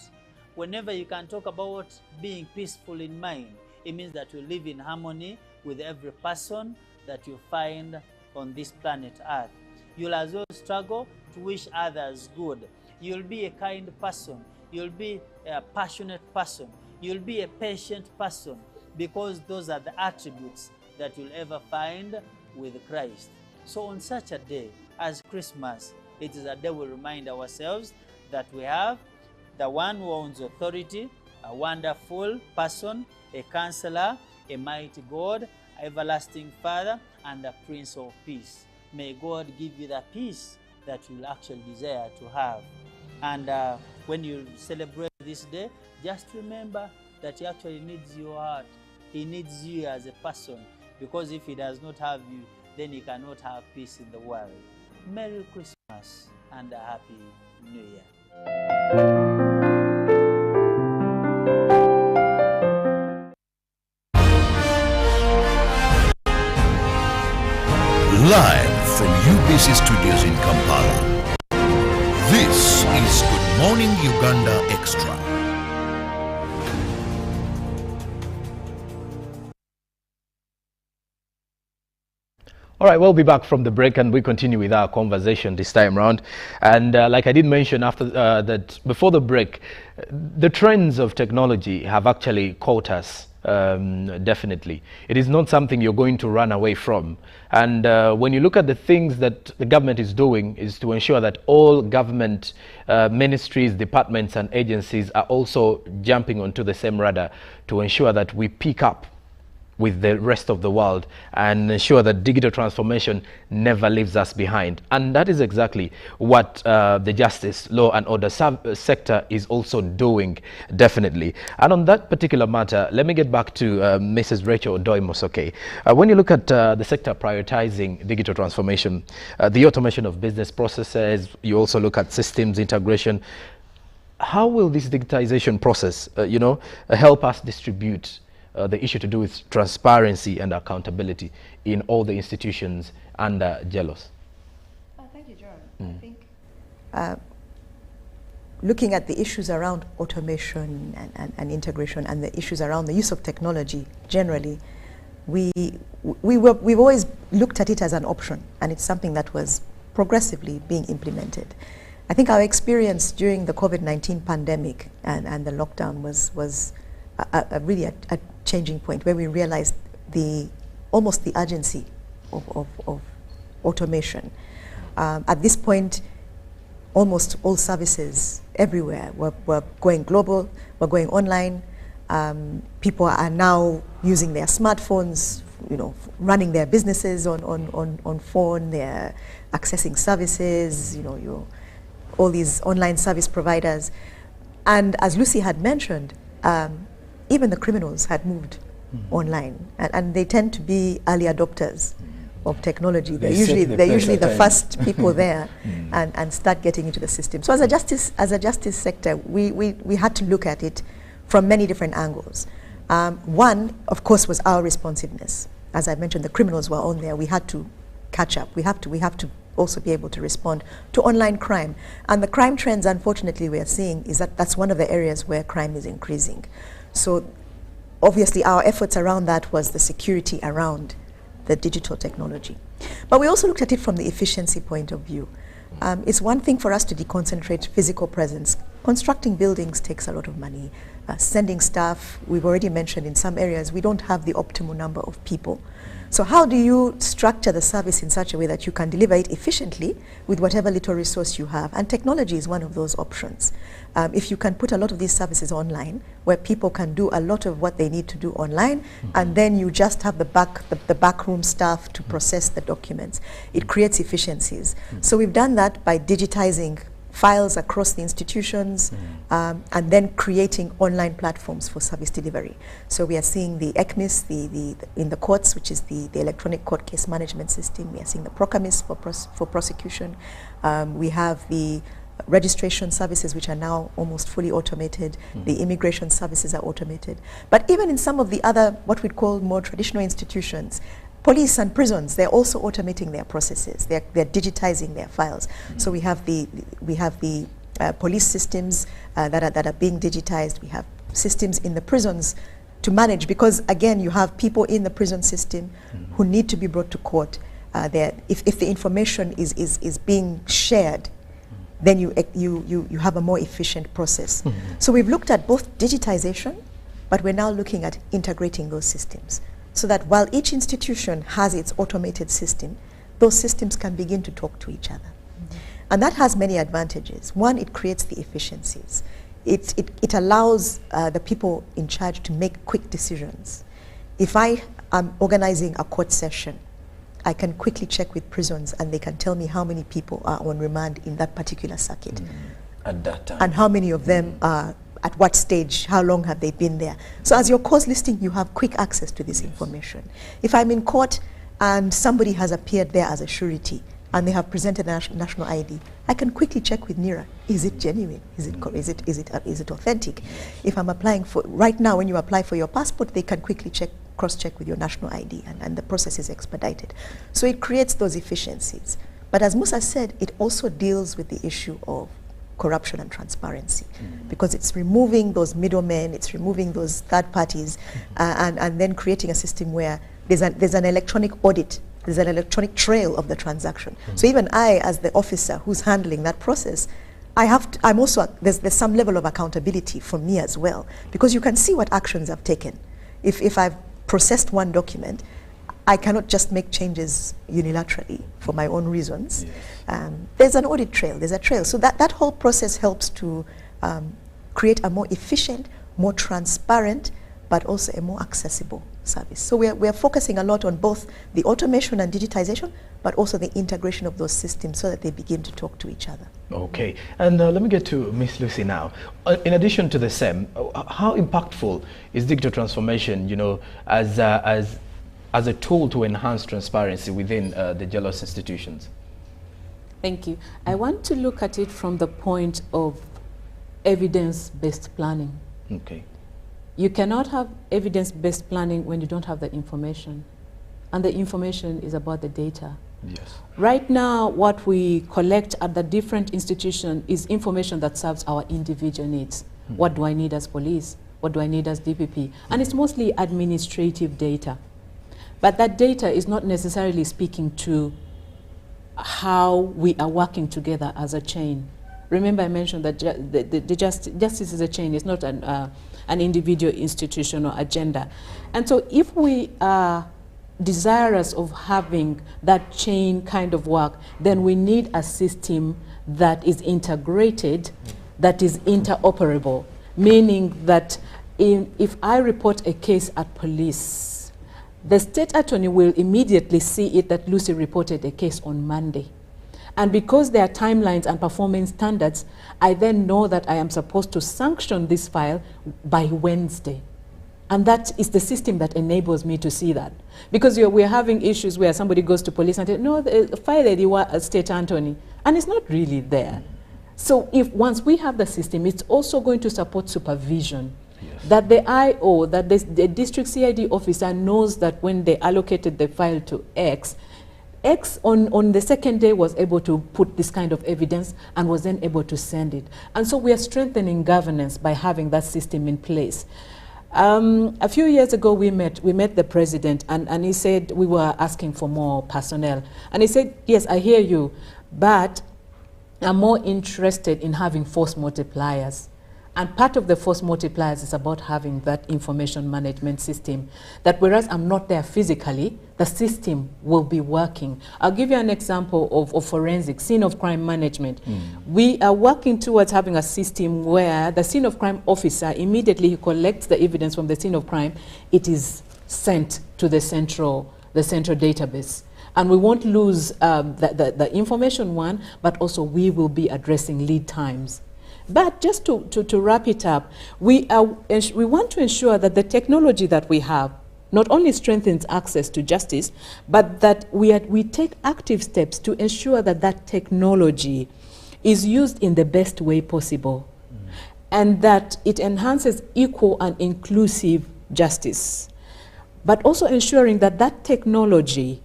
whenever you can talk about being peaceful in mind, it means that you live in harmony with every person that you find on this planet Earth. You'll as well struggle to wish others good. You'll be a kind person. You'll be a passionate person. You'll be a patient person, because those are the attributes that you'll ever find with Christ. So on such a day as Christmas, it is a day we remind ourselves that we have the one who owns authority, a wonderful person, a counselor, a mighty God, everlasting Father, and the Prince of Peace. May God give you the peace that you actually desire to have. And when you celebrate this day, just remember that He actually needs your heart. He needs you as a person, because if He does not have you, then He cannot have peace in the world. Merry Christmas and a Happy New Year. Live from UBC Studios in Kampala, this is Good Morning Uganda Extra. All right, we'll be back from the break and we continue with our conversation this time around. And like I did mention after that, before the break, the trends of technology have actually caught us. Definitely. It is not something you're going to run away from. And when you look at the things that the government is doing, is to ensure that all government ministries, departments and agencies are also jumping onto the same radar to ensure that we pick up with the rest of the world and ensure that digital transformation never leaves us behind. And that is exactly what the justice, law and order sector is also doing, definitely. And on that particular matter, let me get back to Mrs. Rachel Odoi-Mosoke. When you look at the sector prioritizing digital transformation, the automation of business processes, you also look at systems integration. How will this digitization process, help us distribute the issue to do with transparency and accountability in all the institutions under GELOS? Thank you, John. I think looking at the issues around automation and integration and the issues around the use of technology generally, we've always looked at it as an option, and it's something that was progressively being implemented. I think our experience during the COVID-19 pandemic and the lockdown was really a changing point where we realized almost the urgency of automation. At this point, almost all services everywhere were going global, were going online. People are now using their smartphones, running their businesses on phone. They're accessing services, all these online service providers. And as Lucy had mentioned, even the criminals had moved online, and they tend to be early adopters of technology. They're usually the first people there and start getting into the system. So as a justice sector, we had to look at it from many different angles. One, of course, was our responsiveness. As I mentioned, the criminals were on there. We had to catch up. We have to also be able to respond to online crime. And the crime trends, unfortunately, we are seeing is that's one of the areas where crime is increasing. So obviously our efforts around that was the security around the digital technology. But we also looked at it from the efficiency point of view. It's one thing for us to deconcentrate physical presence. Constructing buildings takes a lot of money. Sending staff, we've already mentioned in some areas we don't have the optimal number of people. So how do you structure the service in such a way that you can deliver it efficiently with whatever little resource you have? And technology is one of those options. If you can put a lot of these services online, where people can do a lot of what they need to do online, and then you just have the backroom staff to process the documents, it creates efficiencies. So we've done that by digitizing files across the institutions, and then creating online platforms for service delivery. So we are seeing the ECMIS, in the courts, which is the electronic court case management system. We are seeing the PROCAMIS for prosecution. We have the registration services, which are now almost fully automated. The immigration services are automated. But even in some of the other, what we'd call more traditional institutions, police and prisons, they're also automating their processes. They're digitizing their files. So we have the police systems that are being digitized. We have systems in the prisons to manage, because again, you have people in the prison system who need to be brought to court. If the information is being shared, then you have a more efficient process. So we've looked at both digitization, but we're now looking at integrating those systems, so that while each institution has its automated system, those systems can begin to talk to each other. And that has many advantages. One, it creates the efficiencies. It allows the people in charge to make quick decisions. If I am organizing a court session, I can quickly check with prisons and they can tell me how many people are on remand in that particular circuit. At that time. And how many of them are at what stage, how long have they been there. So as your cause listing, you have quick access to this information. If I'm in court and somebody has appeared there as a surety and they have presented a national ID, I can quickly check with NIRA. Is it genuine? Is it authentic? If I'm applying for, right now when you apply for your passport, they can quickly cross-check with your national ID, and the process is expedited. So it creates those efficiencies. But as Musa said, it also deals with the issue of corruption and transparency, because it's removing those middlemen, it's removing those third parties, and then creating a system where there's an electronic audit. There's an electronic trail of the transaction. So even I, as the officer who's handling that process, I'm also, there's some level of accountability for me as well, because you can see what actions I've taken. If I've processed one document, I cannot just make changes unilaterally for my own reasons. There's an audit trail, there's a trail. So that whole process helps to create a more efficient, more transparent, but also a more accessible service. So we're focusing a lot on both the automation and digitization, but also the integration of those systems so that they begin to talk to each other. Okay, and let me get to Ms. Lucy now. In addition to the SEM, how impactful is digital transformation, you know, as a tool to enhance transparency within the jealous institutions? Thank you. I want to look at it from the point of evidence-based planning. Okay. You cannot have evidence-based planning when you don't have the information. And the information is about the data. Yes. Right now, what we collect at the different institutions is information that serves our individual needs. What do I need as police? What do I need as DPP? And it's mostly administrative data. But that data is not necessarily speaking to how we are working together as a chain. Remember I mentioned that justice is a chain, it's not an individual institutional agenda. And so if we are desirous of having that chain kind of work, then we need a system that is integrated, that is interoperable, meaning that if I report a case at police, the state attorney will immediately see it that Lucy reported a case on Monday. And because there are timelines and performance standards, I then know that I am supposed to sanction this file by Wednesday. And that is the system that enables me to see that. Because we're having issues where somebody goes to police and says, no, the file that you were a state attorney, and it's not really there. So once we have the system, it's also going to support supervision. Yes. That the IO, that the district CID officer knows that when they allocated the file to X on the second day was able to put this kind of evidence and was then able to send it. And so we are strengthening governance by having that system in place. A few years ago we met the president and he said we were asking for more personnel. And he said, yes, I hear you, but I'm more interested in having force multipliers. And part of the force multipliers is about having that information management system, that whereas I'm not there physically, the system will be working. I'll give you an example of forensic, scene of crime management. We are working towards having a system where the scene of crime officer, immediately he collects the evidence from the scene of crime, it is sent to the central database. And we won't lose the information one, but also we will be addressing lead times. But just to wrap it up, we want to ensure that the technology that we have not only strengthens access to justice, but that we take active steps to ensure that that technology is used in the best way possible, and that it enhances equal and inclusive justice, but also ensuring that that technology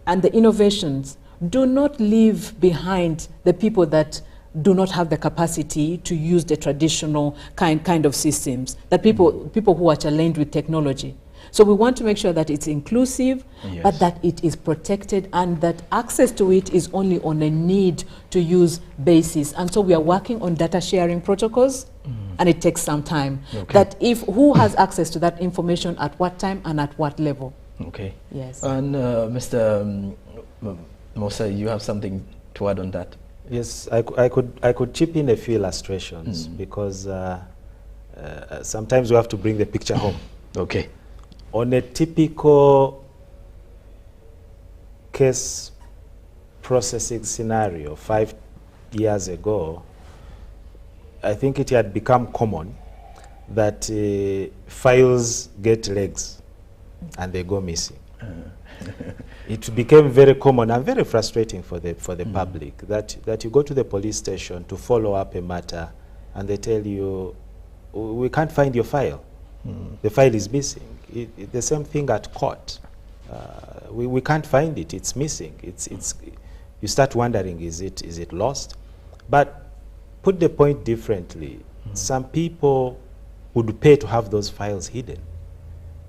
and the innovations do not leave behind the people that do not have the capacity to use the traditional kind of systems, that people who are challenged with technology. So we want to make sure that it's inclusive, Yes. but that it is protected and that access to it is only on a need to use basis. And so we are working on data sharing protocols, and it takes some time. Okay. That if who has access to that information at what time and at what level. Okay. Yes. And Mr. Mosa, you have something to add on that? Yes, I could chip in a few illustrations because sometimes we have to bring the picture home. Okay. On a typical case processing scenario 5 years ago, I think it had become common that files get legs and they go missing. It became very common and very frustrating for the public that you go to the police station to follow up a matter and they tell you, we can't find your file. The file is missing. The same thing at court. We can't find it. It's missing. You start wondering, is it lost? But put the point differently. Some people would pay to have those files hidden.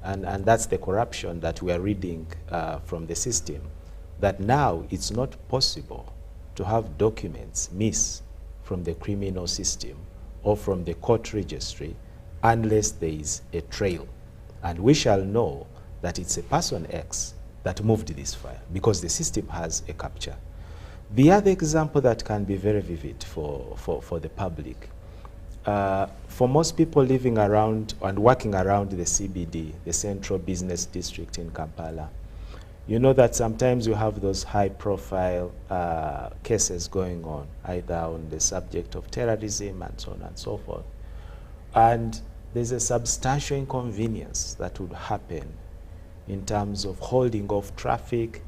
And that's the corruption that we are reading from the system, that now it's not possible to have documents miss from the criminal system or from the court registry unless there is a trail. And we shall know that it's a person X that moved this file because the system has a capture. The other example that can be very vivid for the public, for most people living around and working around the CBD, the Central Business District in Kampala, you know that sometimes you have those high-profile cases going on, either on the subject of terrorism and so on and so forth. And there's a substantial inconvenience that would happen in terms of holding off traffic.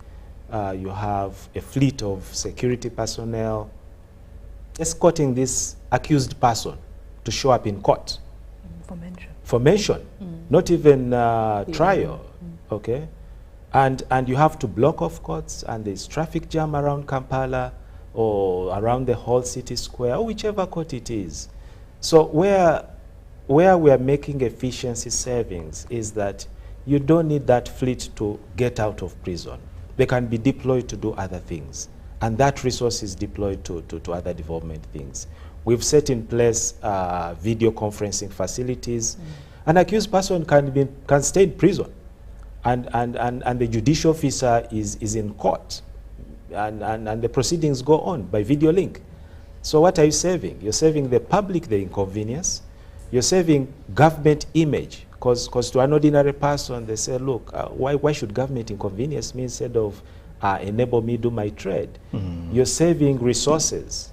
You have a fleet of security personnel escorting this accused person to show up in court. For mention, not even trial, okay? And you have to block off courts, and there's traffic jam around Kampala or around the whole city square, or whichever court it is. So where we are making efficiency savings is that you don't need that fleet to get out of prison. They can be deployed to do other things, and that resource is deployed to other development things. We've set in place video conferencing facilities. An accused person can stay in prison, and the judicial officer is in court, and the proceedings go on by video link. So what are you saving? You're saving the public the inconvenience. You're saving government image, because to an ordinary person, they say, look, why should government inconvenience me instead of enable me do my trade? You're saving resources,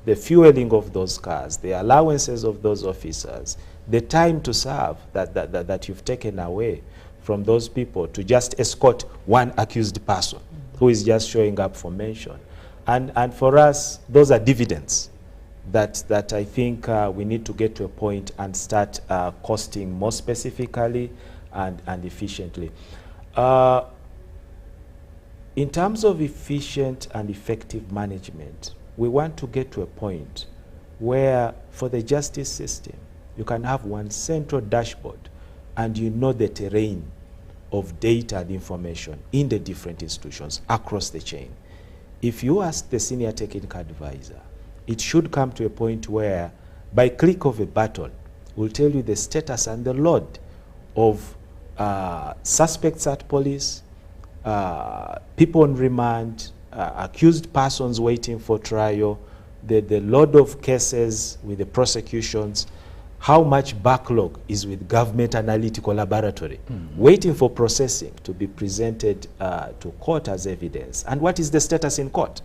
the fueling of those cars, the allowances of those officers, the time to serve that you've taken away from those people to just escort one accused person who is just showing up for mention. And for us, those are dividends that I think we need to get to a point and start costing more specifically and efficiently. In terms of efficient and effective management, we want to get to a point where for the justice system, you can have one central dashboard and you know the terrain of data and information in the different institutions across the chain. If you ask the senior technical advisor, it should come to a point where by click of a button, we'll tell you the status and the load of suspects at police, people on remand, accused persons waiting for trial, the load of cases with the prosecutions, how much backlog is with government analytical laboratory, waiting for processing to be presented to court as evidence, and what is the status in court.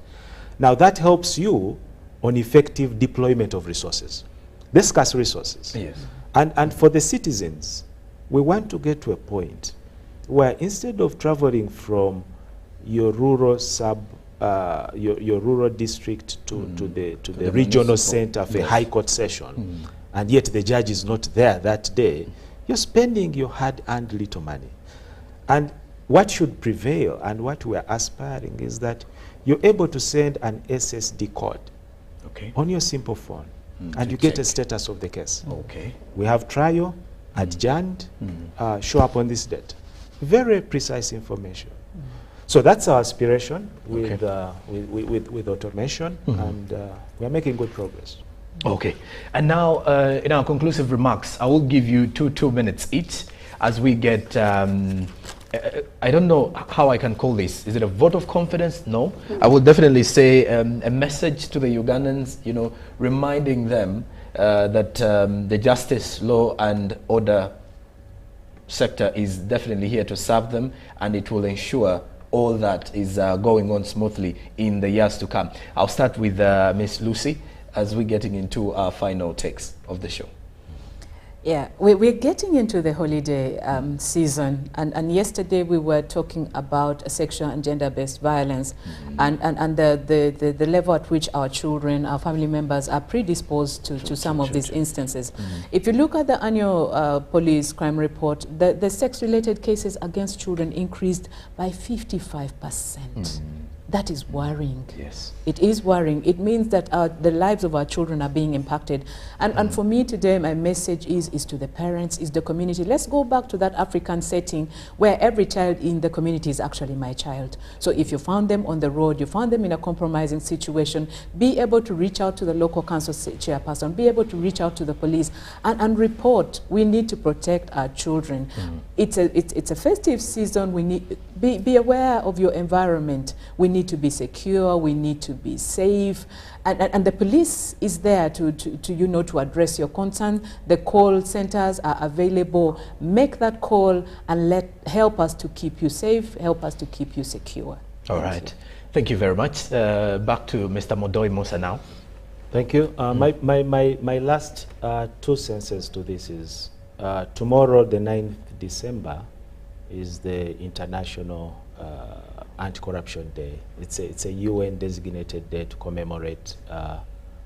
Now that helps you on effective deployment of resources, the scarce resources. Yes. And for the citizens, we want to get to a point where instead of traveling from your rural your rural district to the the regional municipal. center for a Yes. high court session, and yet the judge is not there that day, you're spending your hard-earned little money. And what should prevail and what we're aspiring is that you're able to send an SSD code on your simple phone, and you get a status of the case. Okay. We have trial, adjourned, show up on this date. Very precise information. So that's our aspiration with, with automation, and we are making good progress. Okay. And now, in our conclusive remarks, I will give you two minutes each as we get, I don't know how I can call this. Is it a vote of confidence? No. I will definitely say a message to the Ugandans, you know, reminding them that the justice, law and order sector is definitely here to serve them, and it will ensure all that is going on smoothly in the years to come. I'll start with Miss Lucy as we're getting into our final takes of the show. Yeah, we're getting into the holiday season, and yesterday we were talking about sexual and gender-based violence, and the level at which our children, our family members are predisposed to some of these instances. If you look at the annual police crime report, the sex-related cases against children increased by 55%. That is worrying. Yes. It is worrying. It means that the lives of our children are being impacted. And for me today, my message is to the parents, is the community. Let's go back to that African setting where every child in the community is actually my child. So if you found them on the road, you found them in a compromising situation, be able to reach out to the local council chairperson, be able to reach out to the police and report. We need to protect our children. It's a festive season. We need be aware of your environment. We need to be secure, we need to be safe, and the police is there to you know, to address your concern. The call centers are available. Make that call and help us to keep you safe, help us to keep you secure. All right. Thank you very much. Back to Mr. Modoi Musa now. Thank you. My last 2 sentences to this is tomorrow, the 9th December, is the International Anti-Corruption Day. It's a UN designated day to commemorate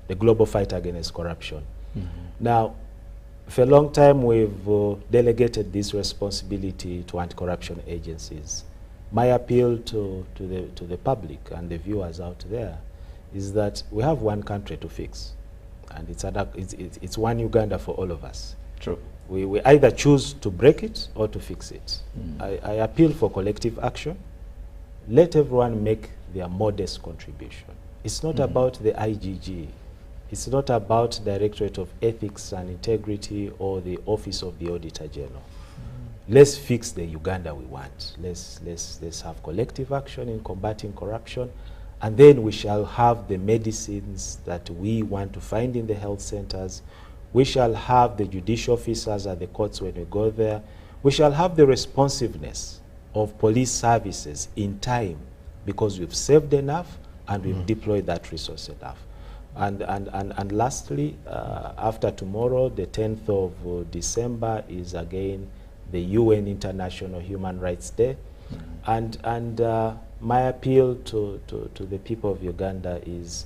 the global fight against corruption. Now, for a long time we've delegated this responsibility to anti-corruption agencies. My appeal to the public and the viewers out there is that we have one country to fix, and it's one Uganda for all of us. True. We either choose to break it or to fix it. I appeal for collective action. Let everyone make their modest contribution. It's not about the IGG. It's not about Directorate of Ethics and Integrity or the Office of the Auditor General. Let's fix the Uganda we want. Let's have collective action in combating corruption, and then we shall have the medicines that we want to find in the health centers. We shall have the judicial officers at the courts when we go there. We shall have the responsiveness of police services in time, because we've saved enough and we've deployed that resource enough. And lastly, after tomorrow, the 10th of December, is again the UN International Human Rights Day. And my appeal to the people of Uganda is,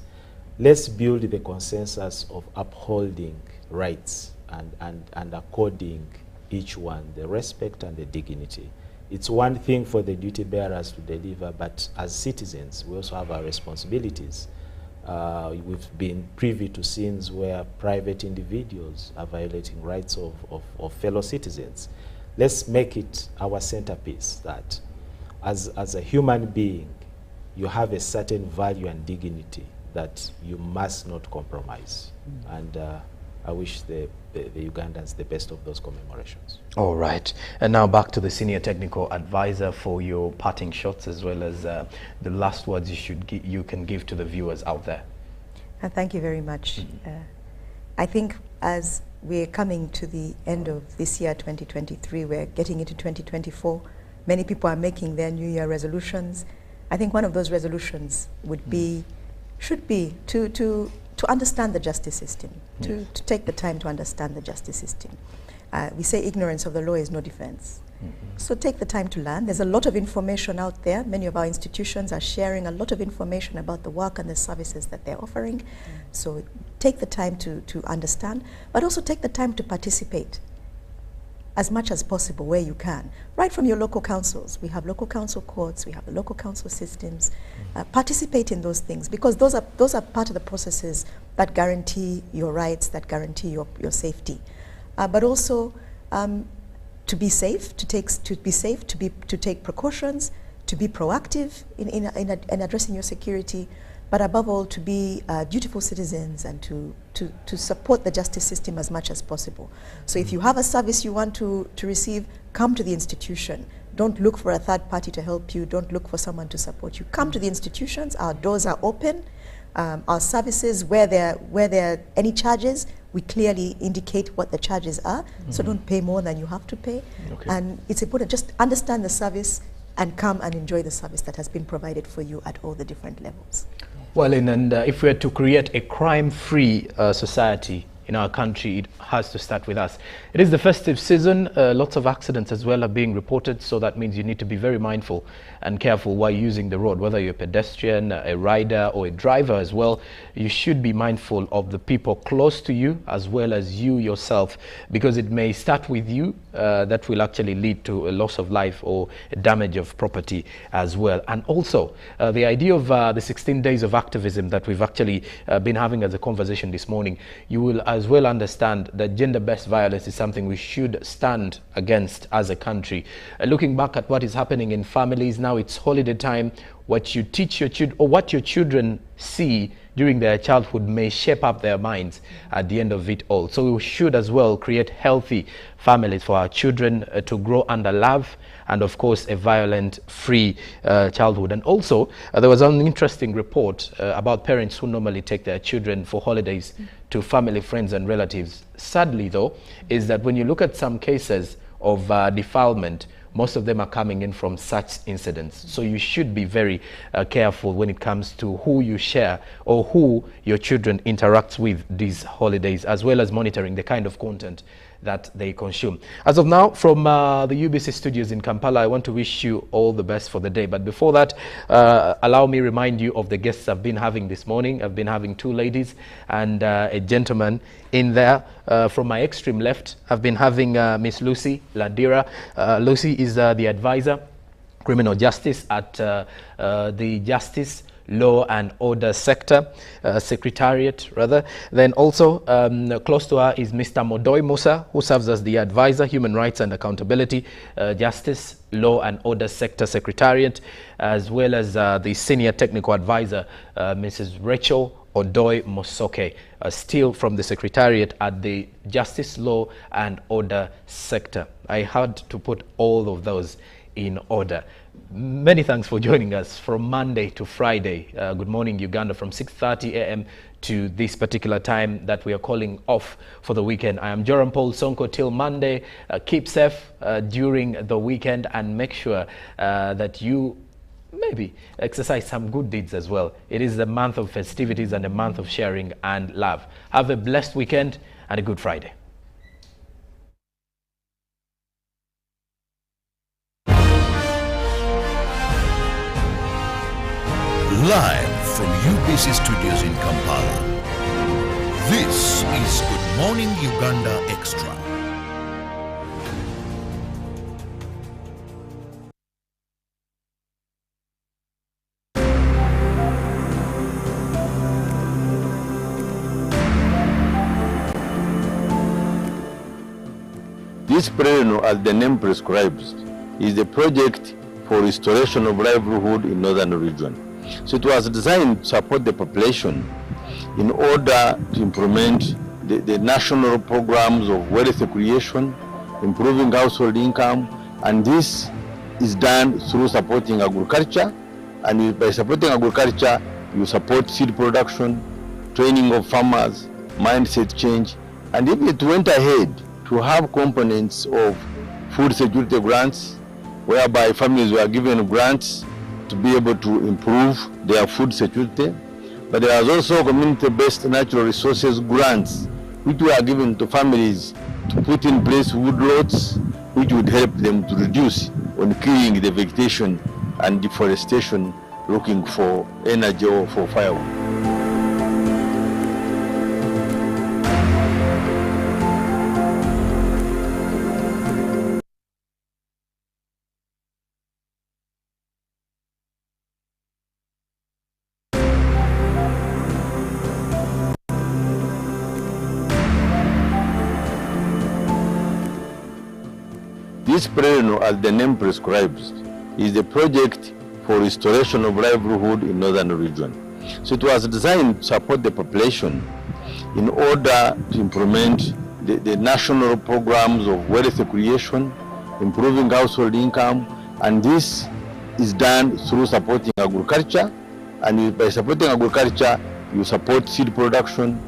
let's build the consensus of upholding rights and according each one the respect and the dignity. It's one thing for the duty bearers to deliver, but as citizens, we also have our responsibilities. We've been privy to scenes where private individuals are violating rights of fellow citizens. Let's make it our centerpiece that as a human being, you have a certain value and dignity that you must not compromise. And I wish the Ugandans the best of those commemorations. All right. And now back to the Senior Technical Advisor for your parting shots, as well as the last words you can give to the viewers out there. Thank you very much. I think as we're coming to the end of this year, 2023, we're getting into 2024. Many people are making their New Year resolutions. I think one of those resolutions would be, should be to understand the justice system, to take the time to understand the justice system. We say ignorance of the law is no defense. So take the time to learn. There's a lot of information out there. Many of our institutions are sharing a lot of information about the work and the services that they're offering. So take the time to understand, but also take the time to participate as much as possible where you can. Right from your local councils. We have local council courts, we have the local council systems. Participate in those things, because those are part of the processes that guarantee your rights, that guarantee your safety. But also, to be safe, to take precautions, to be proactive in addressing your security, but above all, to be dutiful citizens and to support the justice system as much as possible. So if you have a service you want to receive, come to the institution. Don't look for a third party to help you. Don't look for someone to support you. Come to the institutions. Our doors are open. Our services, where there are any charges, we clearly indicate what the charges are. So don't pay more than you have to pay. Okay. And it's important, just understand the service and come and enjoy the service that has been provided for you at all the different levels. Well, and if we are to create a crime-free society in our country, it has to start with us. It is the festive season. Lots of accidents as well are being reported, so that means you need to be very mindful and careful while using the road, whether you're a pedestrian, a rider, or a driver as well. You should be mindful of the people close to you as well as you yourself, because it may start with you. That will actually lead to a loss of life or a damage of property as well. And also the idea of the 16 days of activism that we've actually been having as a conversation this morning, you will as well understand that gender-based violence is something we should stand against as a country. Looking back at what is happening in families now, it's holiday time. What you teach your children, or what your children see during their childhood, may shape up their minds at the end of it all. So we should as well create healthy families for our children to grow under love, and of course a violent-free childhood. And also there was an interesting report about parents who normally take their children for holidays to family, friends and relatives. Sadly though, is that when you look at some cases of defilement, most of them are coming in from such incidents. So you should be very careful when it comes to who you share or who your children interact with these holidays, as well as monitoring the kind of content that they consume. As of now, from the UBC studios in Kampala, I want to wish you all the best for the day. But before that, allow me remind you of the guests I've been having this morning. I've been having two ladies and a gentleman in there. From my extreme left, I've been having Miss Lucy Ladira. Lucy is the advisor, criminal justice at the Justice, Law and Order Sector, Secretariat rather. Then also close to her is Mr. Modoi Musa, who serves as the advisor, Human Rights and Accountability, Justice, Law and Order Sector Secretariat, as well as the Senior Technical Advisor, Mrs. Rachel Odoi Mosoke, still from the Secretariat at the Justice, Law and Order Sector. I had to put all of those in order. Many thanks for joining us from Monday to Friday. Good morning, Uganda, from 6:30 a.m. to this particular time that we are calling off for the weekend. I am Joram Paul Sonko till Monday. Keep safe during the weekend, and make sure that you maybe exercise some good deeds as well. It is a month of festivities and a month of sharing and love. Have a blessed weekend and a good Friday. Live from UBC Studios in Kampala, this is Good Morning Uganda Extra. This Pleno, as the name prescribes, is the project for restoration of livelihood in northern region. So it was designed to support the population in order to implement the national programs of wealth creation, improving household income, and this is done through supporting agriculture. And by supporting agriculture, you support seed production, training of farmers, mindset change, and if it went ahead to have components of food security grants, whereby families were given grants to be able to improve their food security. But there was also community-based natural resources grants, which were given to families to put in place woodlots which would help them to reduce on killing the vegetation and deforestation looking for energy or for firewood. This perennial, as the name prescribes, is the project for restoration of livelihood in northern region. So it was designed to support the population in order to implement the national programs of wealth creation, improving household income, and this is done through supporting agriculture, and by supporting agriculture, you support seed production,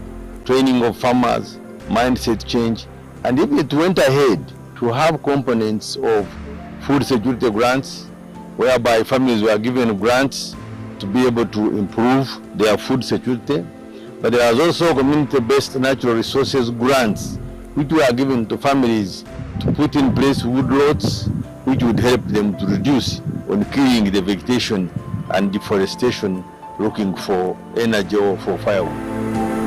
training of farmers, mindset change, and even it went ahead to have components of food security grants, whereby families were given grants to be able to improve their food security. But there was also community-based natural resources grants, which were given to families to put in place woodlots, which would help them to reduce on killing the vegetation and deforestation looking for energy or for firewood.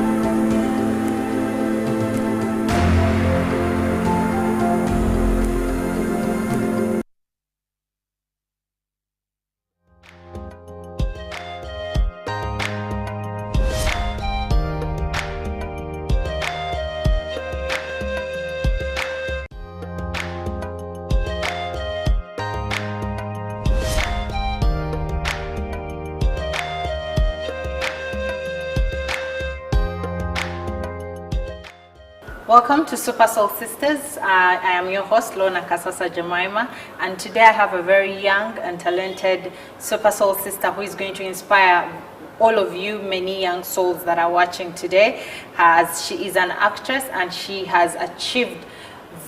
Welcome to Super Soul Sisters. I am your host, Lona Kasasa Jemima, and today I have a very young and talented Super Soul sister who is going to inspire all of you, many young souls that are watching today. As she is an actress and she has achieved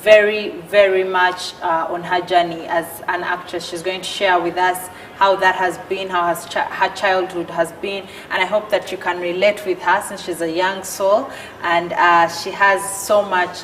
very much on her journey as an actress. She's going to share with us how that has been, how her childhood has been, and I hope that you can relate with her since she's a young soul and she has so much